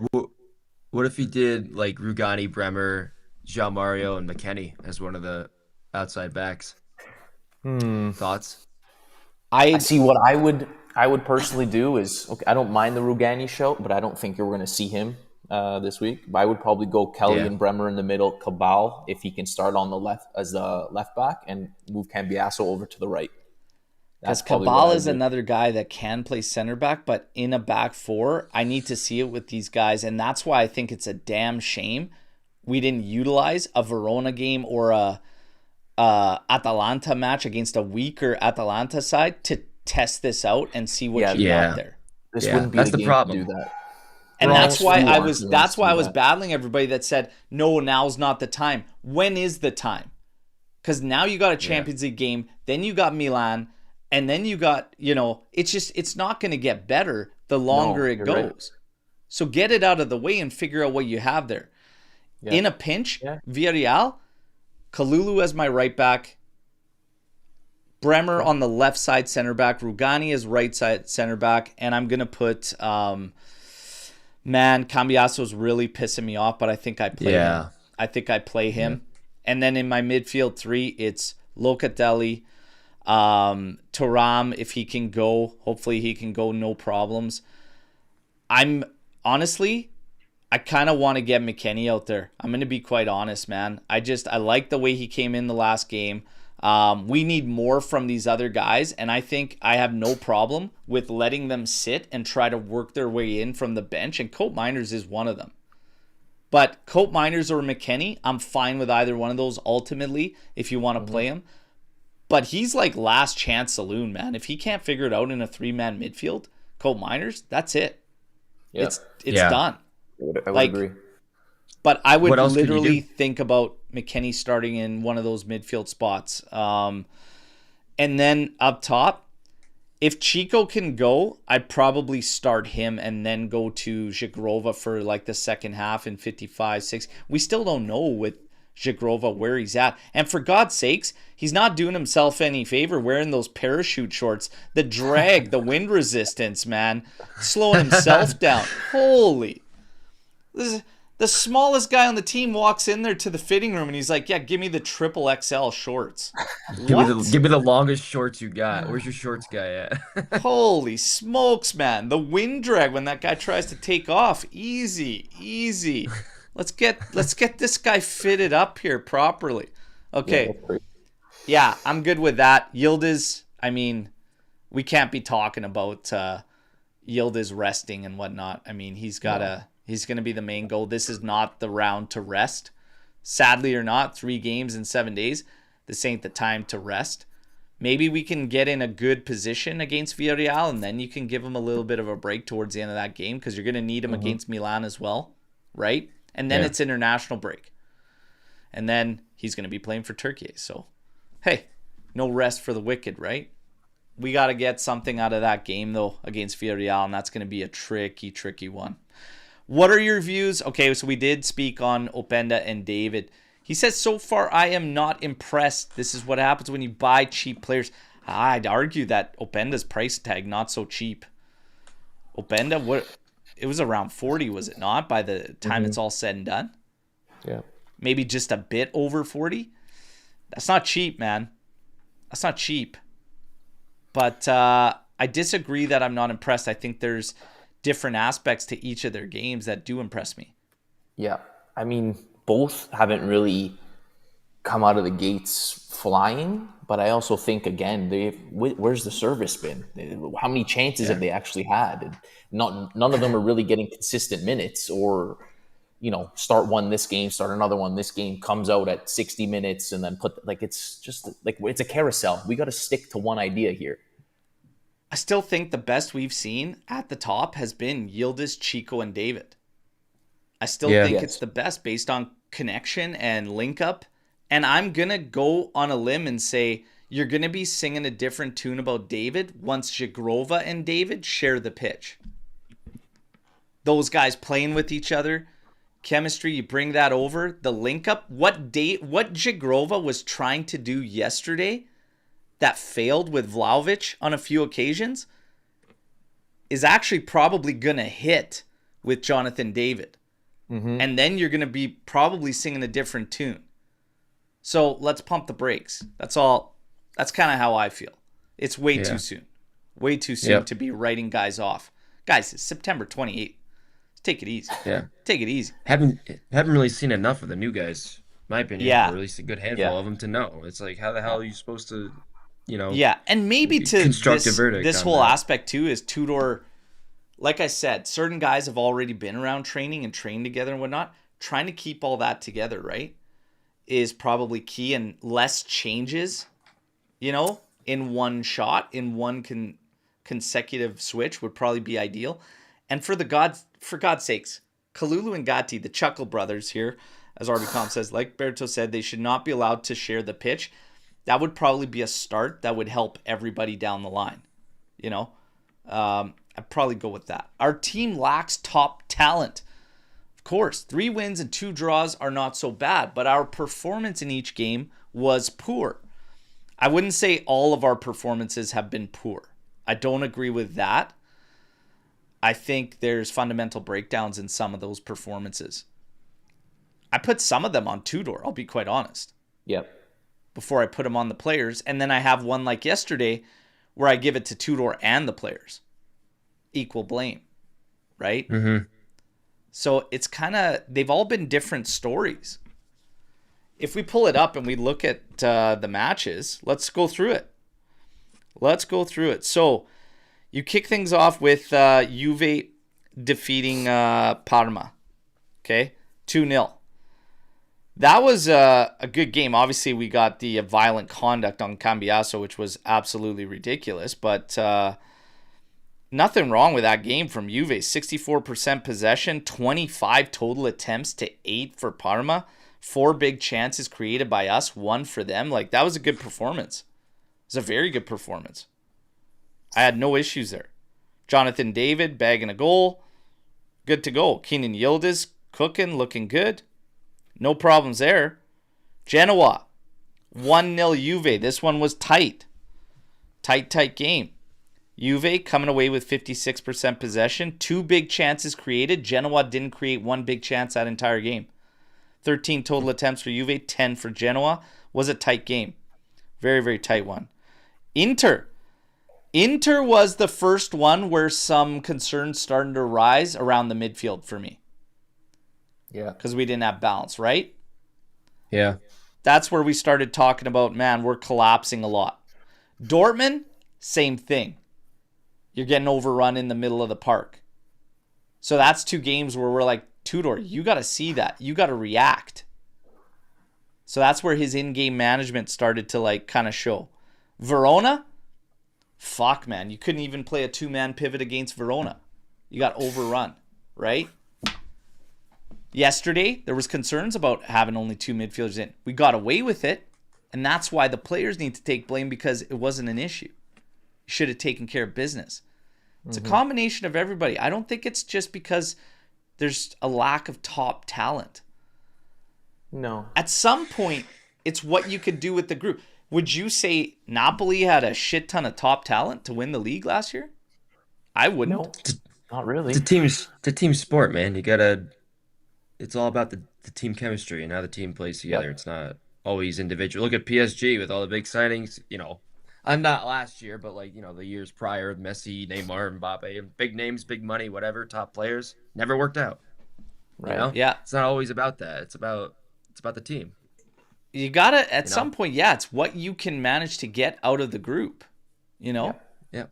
what if he did like Rugani, Bremer, Jean Mario, and McKennie as one of the outside backs? Hmm. Thoughts? I I see. What I would personally do is okay. I don't mind the Rugani shout, but I don't think you're going to see him this week. But I would probably go Kelly Yeah, and Bremer in the middle, Cabal if he can start on the left as the left back, and move Cambiaso over to the right. Because That's probably what Cabal I is would do. another guy that can play center back, but in a back four, I need to see it with these guys. And that's why I think it's a damn shame we didn't utilize a Verona game or a Atalanta match against a weaker Atalanta side to test this out and see what Yeah, you got yeah, there. this yeah. wouldn't be That's the the game to do problem. that. And We're that's almost why we I want was Juventus that's to why do I was that. battling everybody that said, "No, now's not the time." When is the time? Cuz now you got a Yeah, Champions League game, then you got Milan, and then you got, it's not going to get better the longer No, it you're right. goes. So get it out of the way and figure out what you have there. Yeah, In a pinch, yeah, Villarreal, Kalulu as my right back, Bremer okay. on the left side center back, Rugani as right side center back, and I'm going to put man, Cambiaso's really pissing me off, but I think I play him. yeah, I think I play yeah. him. And then in my midfield three, it's Locatelli, Thuram, if he can go. Hopefully he can go, no problems. I'm honestly, I kind of want to get McKennie out there. I'm going to be quite honest, man. I like the way he came in the last game. We need more from these other guys, and I think I have no problem with letting them sit and try to work their way in from the bench, and Cope Miners is one of them. But Cope Miners or McKennie, I'm fine with either one of those ultimately if you want to Mm-hmm. play him. But he's like last chance saloon, man. If he can't figure it out in a three-man midfield, Cope Miners, that's it. Yeah, It's Yeah. done. I would Like, agree. but I would What else could you literally do? think about McKennie starting in one of those midfield spots. And then up top, If Chico can go, I'd probably start him and then go to Zhigrova for like the second half in 55, 6. We still don't know with Zhigrova where he's at. And for God's sakes, he's not doing himself any favor wearing those parachute shorts. The drag, the wind resistance, man. Slowing himself down. Holy. This is, the smallest guy on the team walks in there to the fitting room and he's like, yeah, give me the triple XL shorts. Give me the longest shorts you got. Where's your shorts guy at? Holy smokes, man. The wind drag when that guy tries to take off. Easy, easy. Let's get this guy fitted up here properly. Okay. Yeah, I'm good with that. Yildiz, I mean, we can't be talking about Yildiz resting and whatnot. I mean, he's going to be the main goal. This is not the round to rest. Sadly or not, 3 games in 7 days. This ain't the time to rest. Maybe we can get in a good position against Villarreal, and then you can give him a little bit of a break towards the end of that game because you're going to need him against Milan as well, right? And then it's international break. And then he's going to be playing for Turkey. So, hey, no rest for the wicked, right? We got to get something out of that game, though, against Villarreal, and that's going to be a tricky, tricky one. What are your views? Okay, so we did speak on Openda and David. He says, so far, I am not impressed. This is what happens when you buy cheap players. I'd argue that Openda's price tag, not so cheap. Openda, it was around 40, was it not, by the time it's all said and done? Yeah. Maybe just a bit over 40? That's not cheap, man. That's not cheap. But I disagree that I'm not impressed. I think there's different aspects to each of their games that do impress me. Yeah. I mean, both haven't really come out of the gates flying, but I also think, again, where's the service been? How many chances have they actually had? None of them are really getting consistent minutes, or, start one this game, start another one this game, comes out at 60 minutes and then it's just like, it's a carousel. We got to stick to one idea here. I still think the best we've seen at the top has been Yildiz, Chico, and David. I still think it's the best based on connection and link up. And I'm going to go on a limb and say you're going to be singing a different tune about David once Zhigrova and David share the pitch. Those guys playing with each other, chemistry, you bring that over, the link up. What Zhigrova was trying to do yesterday that failed with Vlahovic on a few occasions is actually probably going to hit with Jonathan David. And then you're going to be probably singing a different tune. So let's pump the brakes. That's all. That's kind of how I feel. It's way too soon. Way too soon to be writing guys off. Guys, it's September 28th. Take it easy. Yeah. Take it easy. Haven't really seen enough of the new guys, in my opinion. Yeah. Or at least a good handful of them to know. It's like, how the hell are you supposed to, Yeah, and maybe to construct a verdict this on whole that. aspect too is Tudor, like I said, certain guys have already been around training and trained together and whatnot. Trying to keep all that together, right, is probably key, and less changes, in one shot, in one consecutive switch would probably be ideal. And for God's sakes, Kalulu and Gatti, the Chuckle brothers here, as Arbicom says, like Berto said, they should not be allowed to share the pitch. That would probably be a start that would help everybody down the line. I'd probably go with that. Our team lacks top talent. Of course, 3 wins and 2 draws are not so bad, but our performance in each game was poor. I wouldn't say all of our performances have been poor. I don't agree with that. I think there's fundamental breakdowns in some of those performances. I put some of them on Tudor, I'll be quite honest. Yep. Before I put them on the players. And then I have one like yesterday where I give it to Tudor and the players. Equal blame, right? So it's kind of, they've all been different stories. If we pull it up and we look at the matches, let's go through it. So you kick things off with Juve defeating Parma. Okay, 2-0. That was a good game. Obviously, we got the violent conduct on Cambiaso, which was absolutely ridiculous. But nothing wrong with that game from Juve. 64% possession, 25 total attempts to 8 for Parma. 4 big chances created by us, 1 for them. Like, that was a good performance. It was a very good performance. I had no issues there. Jonathan David bagging a goal. Good to go. Keenan Yildiz cooking, looking good. No problems there. Genoa, 1-0 Juve. This one was tight. Tight game. Juve coming away with 56% possession. 2 big chances created. Genoa didn't create 1 big chance that entire game. 13 total attempts for Juve, 10 for Genoa. Was a tight game. Very, very tight one. Inter was the first one where some concerns started to rise around the midfield for me. Yeah. Because we didn't have balance, right? Yeah. That's where we started talking about, man, we're collapsing a lot. Dortmund, same thing. You're getting overrun in the middle of the park. So that's 2 games where we're like, Tudor, you got to see that. You got to react. So that's where his in-game management started to like kind of show. Verona, fuck, man. You couldn't even play a 2-man pivot against Verona. You got overrun, right? Yesterday, there was concerns about having only 2 midfielders in. We got away with it, and that's why the players need to take blame because it wasn't an issue. You should have taken care of business. It's a combination of everybody. I don't think it's just because there's a lack of top talent. No. At some point, it's what you could do with the group. Would you say Napoli had a shit ton of top talent to win the league last year? I wouldn't. No, not really. It's a team sport, man. It's all about the team chemistry and how the team plays together. Yep. It's not always individual. Look at PSG with all the big signings, I'm not last year, but the years prior, Messi, Neymar, Mbappe, and big names, big money, whatever, top players, never worked out. Right. Yeah. It's not always about that. It's about the team. You gotta at some point, it's what you can manage to get out of the group. Yeah.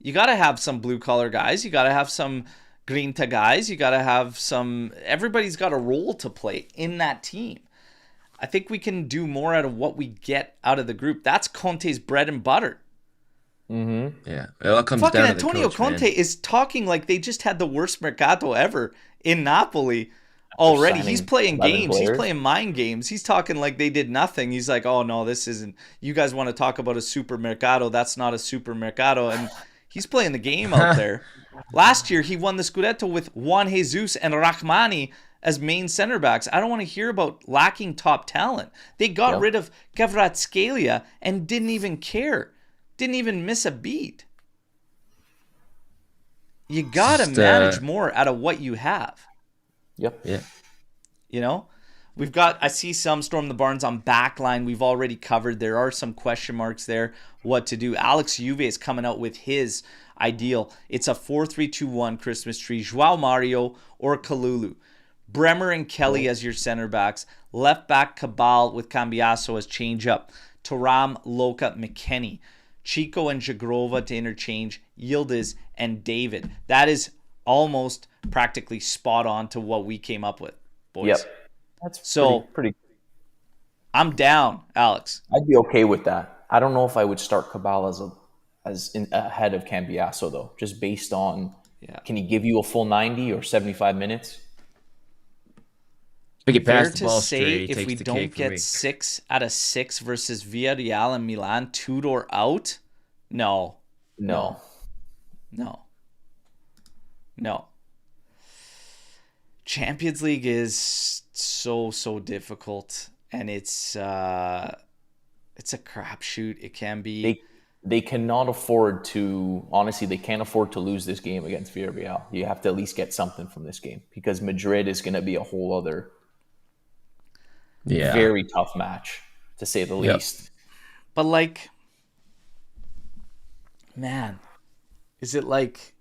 You gotta have some blue collar guys. You gotta have some grinta guys. You gotta have some. Everybody's got a role to play in that team. I think we can do more out of what we get out of the group. That's Conte's bread and butter. Mm-hmm. Yeah, it all comes Fucking down Antonio to the coach, Conte man. is talking like they just had the worst mercato ever in Napoli already. He's playing games. He's playing mind games. He's talking like they did nothing. He's like, oh no, this isn't. You guys want to talk about a super mercado? That's not a super mercado. And he's playing the game out there. Last year, he won the Scudetto with Juan Jesus and Rahmani as main center backs. I don't want to hear about lacking top talent. They got rid of Kvaratskhelia and didn't even care. Didn't even miss a beat. You got to manage more out of what you have. Yep. Yeah. I see some Storm the Barns on backline. We've already covered. There are some question marks there. What to do. Alex Juve is coming out with his ideal. It's a 4-3-2-1 Christmas tree. João Mario or Kalulu. Bremer and Kelly as your center backs. Left back Cabal with Cambiaso as change up. Thuram, Loka, McKennie. Chico and Jagrova to interchange. Yildiz and David. That is almost practically spot on to what we came up with, boys. Yep. That's pretty. I'm down, Alex. I'd be okay with that. I don't know if I would start Cabal ahead of Cambiaso though, just based on can he give you a full 90 or 75 minutes? Fair to say if we don't get 6 out of 6 versus Villarreal and Milan, Tudor out? No. Champions League is so difficult, and it's a crapshoot. It can be. They cannot afford to. Honestly, they can't afford to lose this game against Villarreal. You have to at least get something from this game because Madrid is going to be a whole other. Very tough match, to say the least. But man, is it like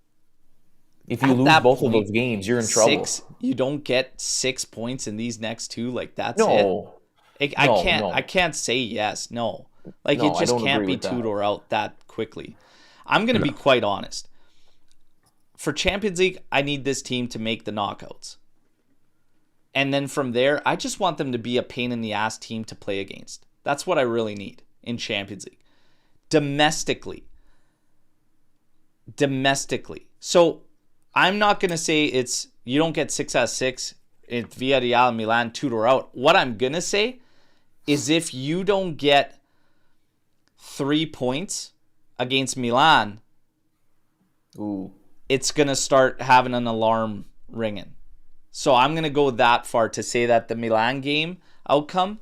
if you lose both of those games, you're in trouble. You don't get 6 points in these next 2. Like that's it. I can't say yes. No, it just can't be Tudor out that quickly. I'm gonna be quite honest. For Champions League, I need this team to make the knockouts. And then from there, I just want them to be a pain in the ass team to play against. That's what I really need in Champions League. Domestically. So I'm not going to say you don't get 6 out of 6. It's Villarreal, Milan, Tudor out. What I'm going to say is if you don't get 3 points against Milan, Ooh. it's going to start having an alarm ringing. So I'm going to go that far to say that the Milan game outcome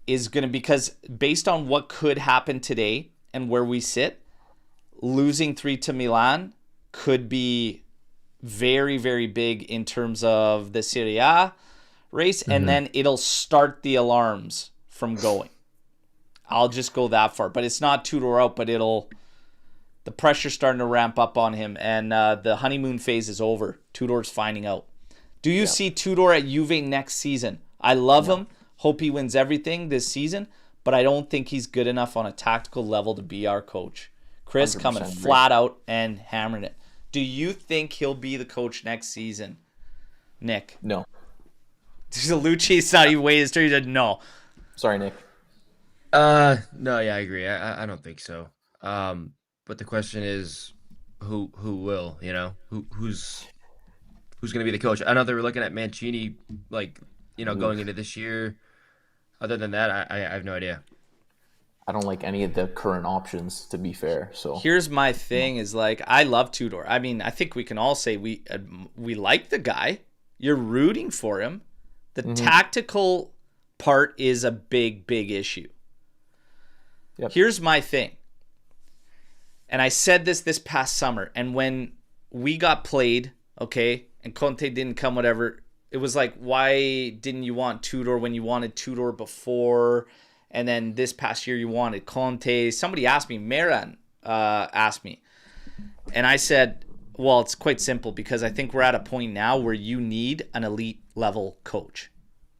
is going to, because based on what could happen today and where we sit, losing 3 to Milan could be very, very big in terms of the Serie A race, and then it'll start the alarms from going. I'll just go that far. But it's not Tudor out, but the pressure's starting to ramp up on him, and the honeymoon phase is over. Tudor's finding out. Do you see Tudor at Juve next season? I love him. Hope he wins everything this season, but I don't think he's good enough on a tactical level to be our coach. Chris coming flat out and hammering it. Do you think he'll be the coach next season, Nick? No. Lucci's not even waiting his turn. He said no. Sorry, Nick. No, yeah, I agree. I don't think so. But the question is, who will? Who's going to be the coach? I know they were looking at Mancini, like going into this year. Other than that, I have no idea. I don't like any of the current options, to be fair. So here's my thing: is like I love Tudor. I mean, I think we can all say we like the guy. You're rooting for him. The tactical part is a big issue. Yep. Here's my thing, and I said this past summer, and when we got played, okay, and Conte didn't come, whatever, it was like, why didn't you want Tudor when you wanted Tudor before? And then this past year you wanted Conte. Somebody asked me, Maran asked me. And I said, well, it's quite simple, because I think we're at a point now where you need an elite level coach.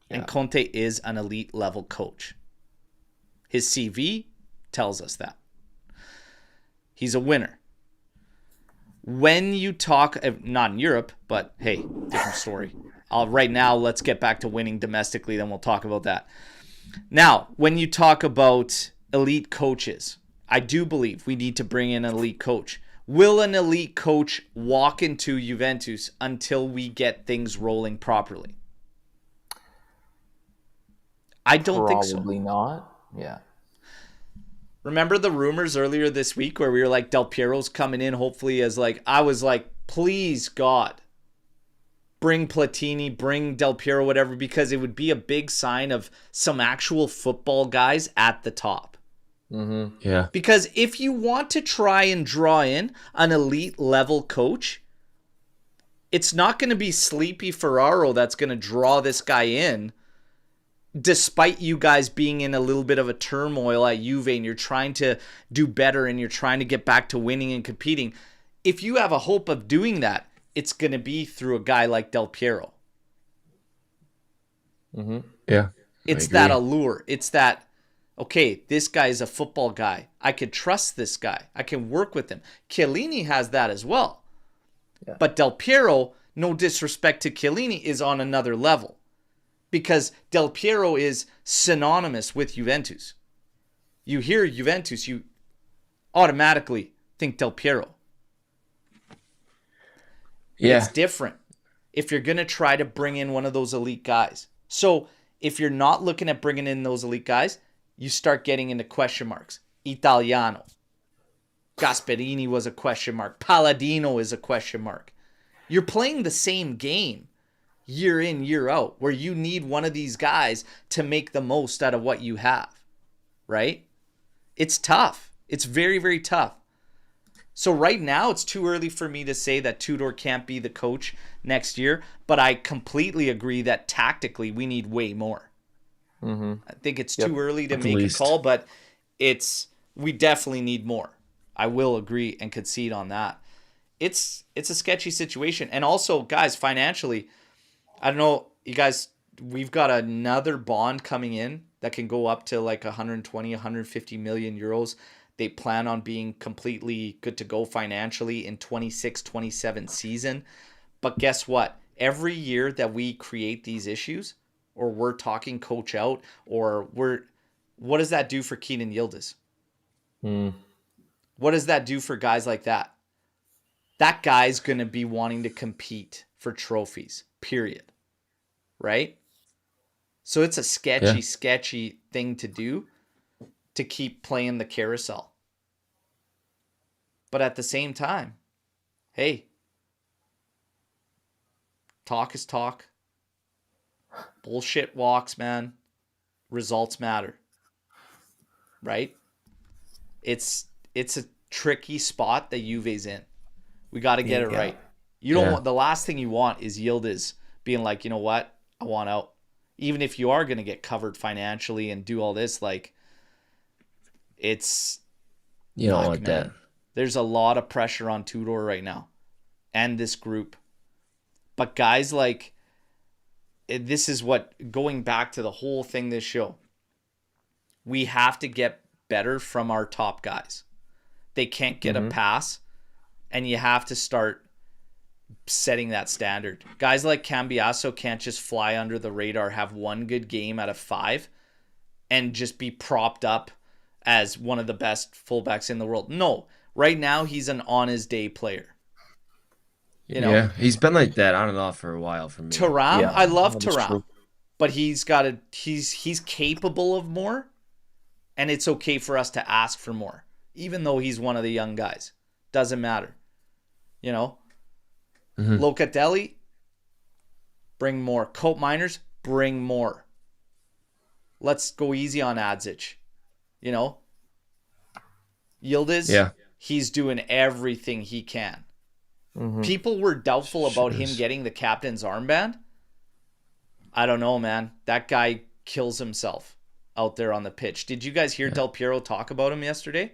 Yeah. And Conte is an elite level coach. His CV tells us that. He's a winner. When you talk, not in Europe, but hey, different story. Right now, let's get back to winning domestically, then we'll talk about that. Now, when you talk about elite coaches, I do believe we need to bring in an elite coach. Will an elite coach walk into Juventus until we get things rolling properly? I don't think so. Probably not. Yeah. Remember the rumors earlier this week where we were like, Del Piero's coming in, hopefully, as like, I was like, please God, bring Platini, bring Del Piero, whatever, because it would be a big sign of some actual football guys at the top. Mm-hmm. Yeah. Because if you want to try and draw in an elite level coach, it's not going to be Sleepy Ferraro that's going to draw this guy in, despite you guys being in a little bit of a turmoil at Juve and you're trying to do better and you're trying to get back to winning and competing. If you have a hope of doing that, it's going to be through a guy like Del Piero. Mm-hmm. Yeah. It's that allure. It's that, okay, this guy is a football guy. I could trust this guy. I can work with him. Chiellini has that as well. Yeah. But Del Piero, no disrespect to Chiellini, is on another level. Because Del Piero is synonymous with Juventus. You hear Juventus, you automatically think Del Piero. Yeah. It's different if you're going to try to bring in one of those elite guys. So if you're not looking at bringing in those elite guys, you start getting into question marks. Italiano. Gasperini was a question mark. Palladino is a question mark. You're playing the same game year in, year out, where you need one of these guys to make the most out of what you have, right? It's tough. It's very, very tough. So right now, it's too early for me to say that Tudor can't be the coach next year, but I completely agree that tactically we need way more. Mm-hmm. I think it's too early to make a call, but we definitely need more. I will agree and concede on that. It's a sketchy situation. And also, guys, financially, I don't know, you guys, we've got another bond coming in that can go up to like 120, 150 million euros. They plan on being completely good to go financially in 26-27 season. But guess what? Every year that we create these issues, or we're talking coach out, or what does that do for Keenan Yildiz? What does that do for guys like that? That guy's going to be wanting to compete for trophies, period. Right? So it's a sketchy thing to do, to keep playing the carousel. But at the same time, Hey, talk is talk. Bullshit walks, man. Results matter, right? It's a tricky spot that Juve's in. We got to get it Yeah. right. You don't Yeah. want the last thing you want is Yildiz being like, you know what, I want out. Even if you are going to get covered financially and do all this, like it's You don't fuck, want that. man. There's a lot of pressure on Tudor right now and this group. But guys like this is what going back to the whole thing this show. We have to get better from our top guys. They can't get a pass, and you have to start setting that standard. Guys like Cambiasso can't just fly under the radar, have one good game out of 5, and just be propped up as one of the best fullbacks in the world. No, right now he's an on his day player. You know, Yeah, he's been like that on and off for a while for me. Taram, Yeah. I love That's Taram, true. but he's capable of more, and it's okay for us to ask for more, even though he's one of the young guys. Doesn't matter. You know, Locatelli, bring more. Cope Miners, bring more. Let's go easy on Adzic. You know, Yildiz, Yeah. he's doing everything he can. People were doubtful about him is. getting the captain's armband. I don't know, man. That guy kills himself out there on the pitch. Did you guys hear Del Piero talk about him yesterday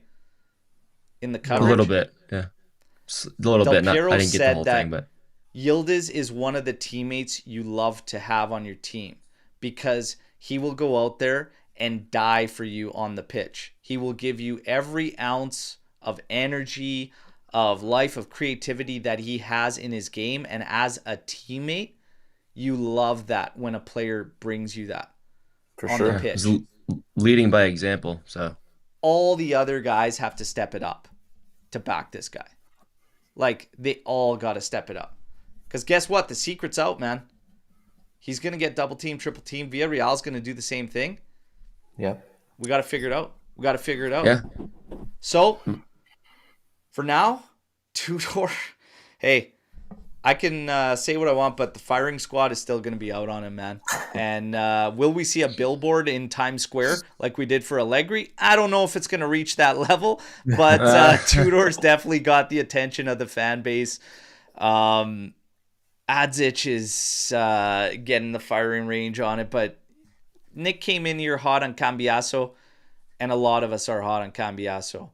in the A coverage? little bit, yeah. A little Del bit. Not, Piero I didn't get the said whole that thing, but Yildiz is one of the teammates you love to have on your team because he will go out there and die for you on the pitch. He will give you every ounce of energy, of life, of creativity that he has in his game. And as a teammate, you love that when a player brings you that For on sure. the pitch. he's leading by example. So All the other guys have to step it up to back this guy. Like, they all got to step it up. Because guess what? The secret's out, man. He's going to get double team, triple team. Villarreal's going to do the same thing. Yep. We got to figure it out. We got to figure it out. yeah, So, for now, Tudor, hey, I can say what I want, but the firing squad is still going to be out on him, man. And will we see a billboard in Times Square like we did for Allegri? I don't know if it's going to reach that level, but Tudor's definitely got the attention of the fan base. Adzic is getting the firing range on it, but Nick came in here hot on Cambiasso, and a lot of us are hot on Cambiasso.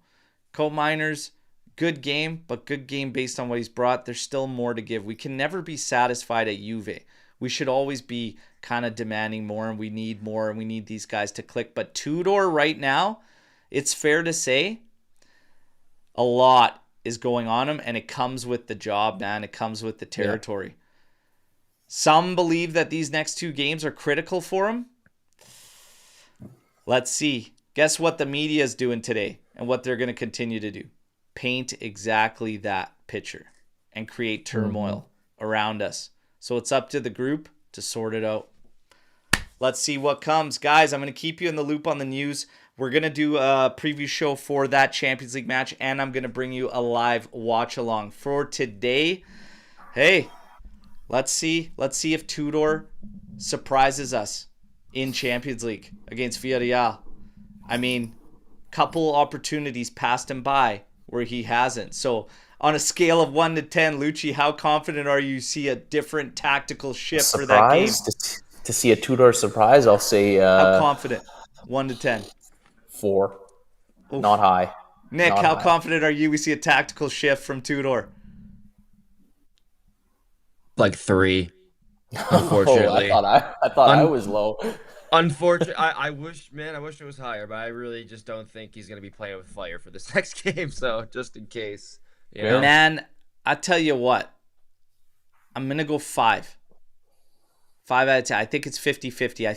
Colt Miners, good game, but good game based on what he's brought. There's still more to give. We can never be satisfied at Juve. We should always be kind of demanding more, and we need more, and we need these guys to click. But Tudor right now, it's fair to say a lot is going on him, and it comes with the job, man. It comes with the territory. Yeah. Some believe that these next 2 games are critical for him. Let's see. Guess what the media is doing today and what they're going to continue to do? Paint exactly that picture and create turmoil around us. So it's up to the group to sort it out. Let's see what comes. Guys, I'm going to keep you in the loop on the news. We're going to do a preview show for that Champions League match, and I'm going to bring you a live watch along. For today, hey, let's see if Tudor surprises us in Champions League against Villarreal. I mean, couple opportunities passed him by where he hasn't. So on a scale of 1 to 10, Lucci, how confident are you see a different tactical shift for that game? To see a Tudor surprise, I'll say how confident? 1 to 10. 4. Oof. Not high. Nick, how confident are you we see a tactical shift from Tudor? Like 3. Unfortunately. I thought I was low. Unfortunately, I wish it was higher, but I really just don't think he's going to be playing with fire for this next game. So just in case, you know. Man, I tell you what, I'm going to go 5. 5 out of 10. I think it's 50-50. I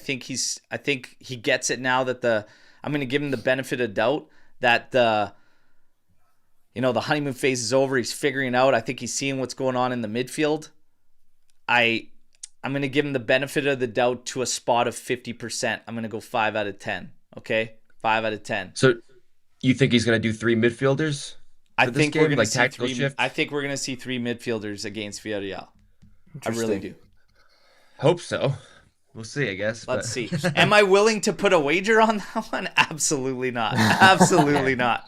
think he gets it now that I'm going to give him the benefit of doubt that the honeymoon phase is over. He's figuring out. I think he's seeing what's going on in the midfield. I'm going to give him the benefit of the doubt to a spot of 50%. I'm going to go 5 out of 10. Okay? 5 out of 10. So you think he's going to do 3 midfielders? for this game, like tactical three. I shift? think we're gonna see three midfielders against Villarreal. I really do. Hope so. We'll see, I guess. Let's But see. Am I willing to put a wager on that one? Absolutely not. Absolutely not.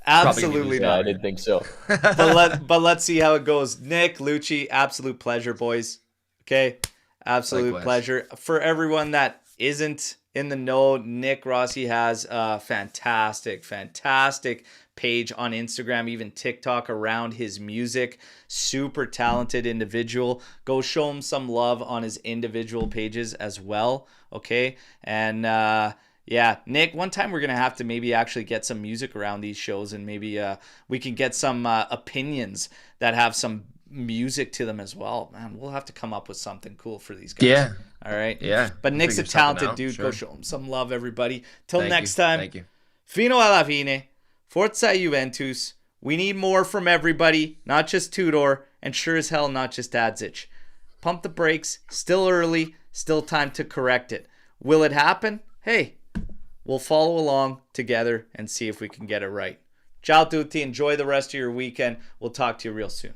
Absolutely Yeah, I not. didn't think so. But let's see how it goes. Nick, Lucci, absolute pleasure, boys. Okay, absolute Likewise. pleasure. For everyone that isn't in the know, Nick Rossi has a fantastic page on Instagram, even TikTok, around his music. Super talented individual. Go show him some love on his individual pages as well. Okay, and yeah, Nick, one time we're going to have to maybe actually get some music around these shows, and maybe we can get some opinions that have some music to them as well. Man, we'll have to come up with something cool for these guys. Yeah. All right? Yeah. But we'll Nick's a figure something talented out, dude. sure. Go show him some love, everybody. Till Thank next you. time. Thank you. Fino alla fine. Forza Juventus. We need more from everybody, not just Tudor, and sure as hell not just Adzic. Pump the brakes. Still early. Still time to correct it. Will it happen? Hey, we'll follow along together and see if we can get it right. Ciao tutti. Enjoy the rest of your weekend. We'll talk to you real soon.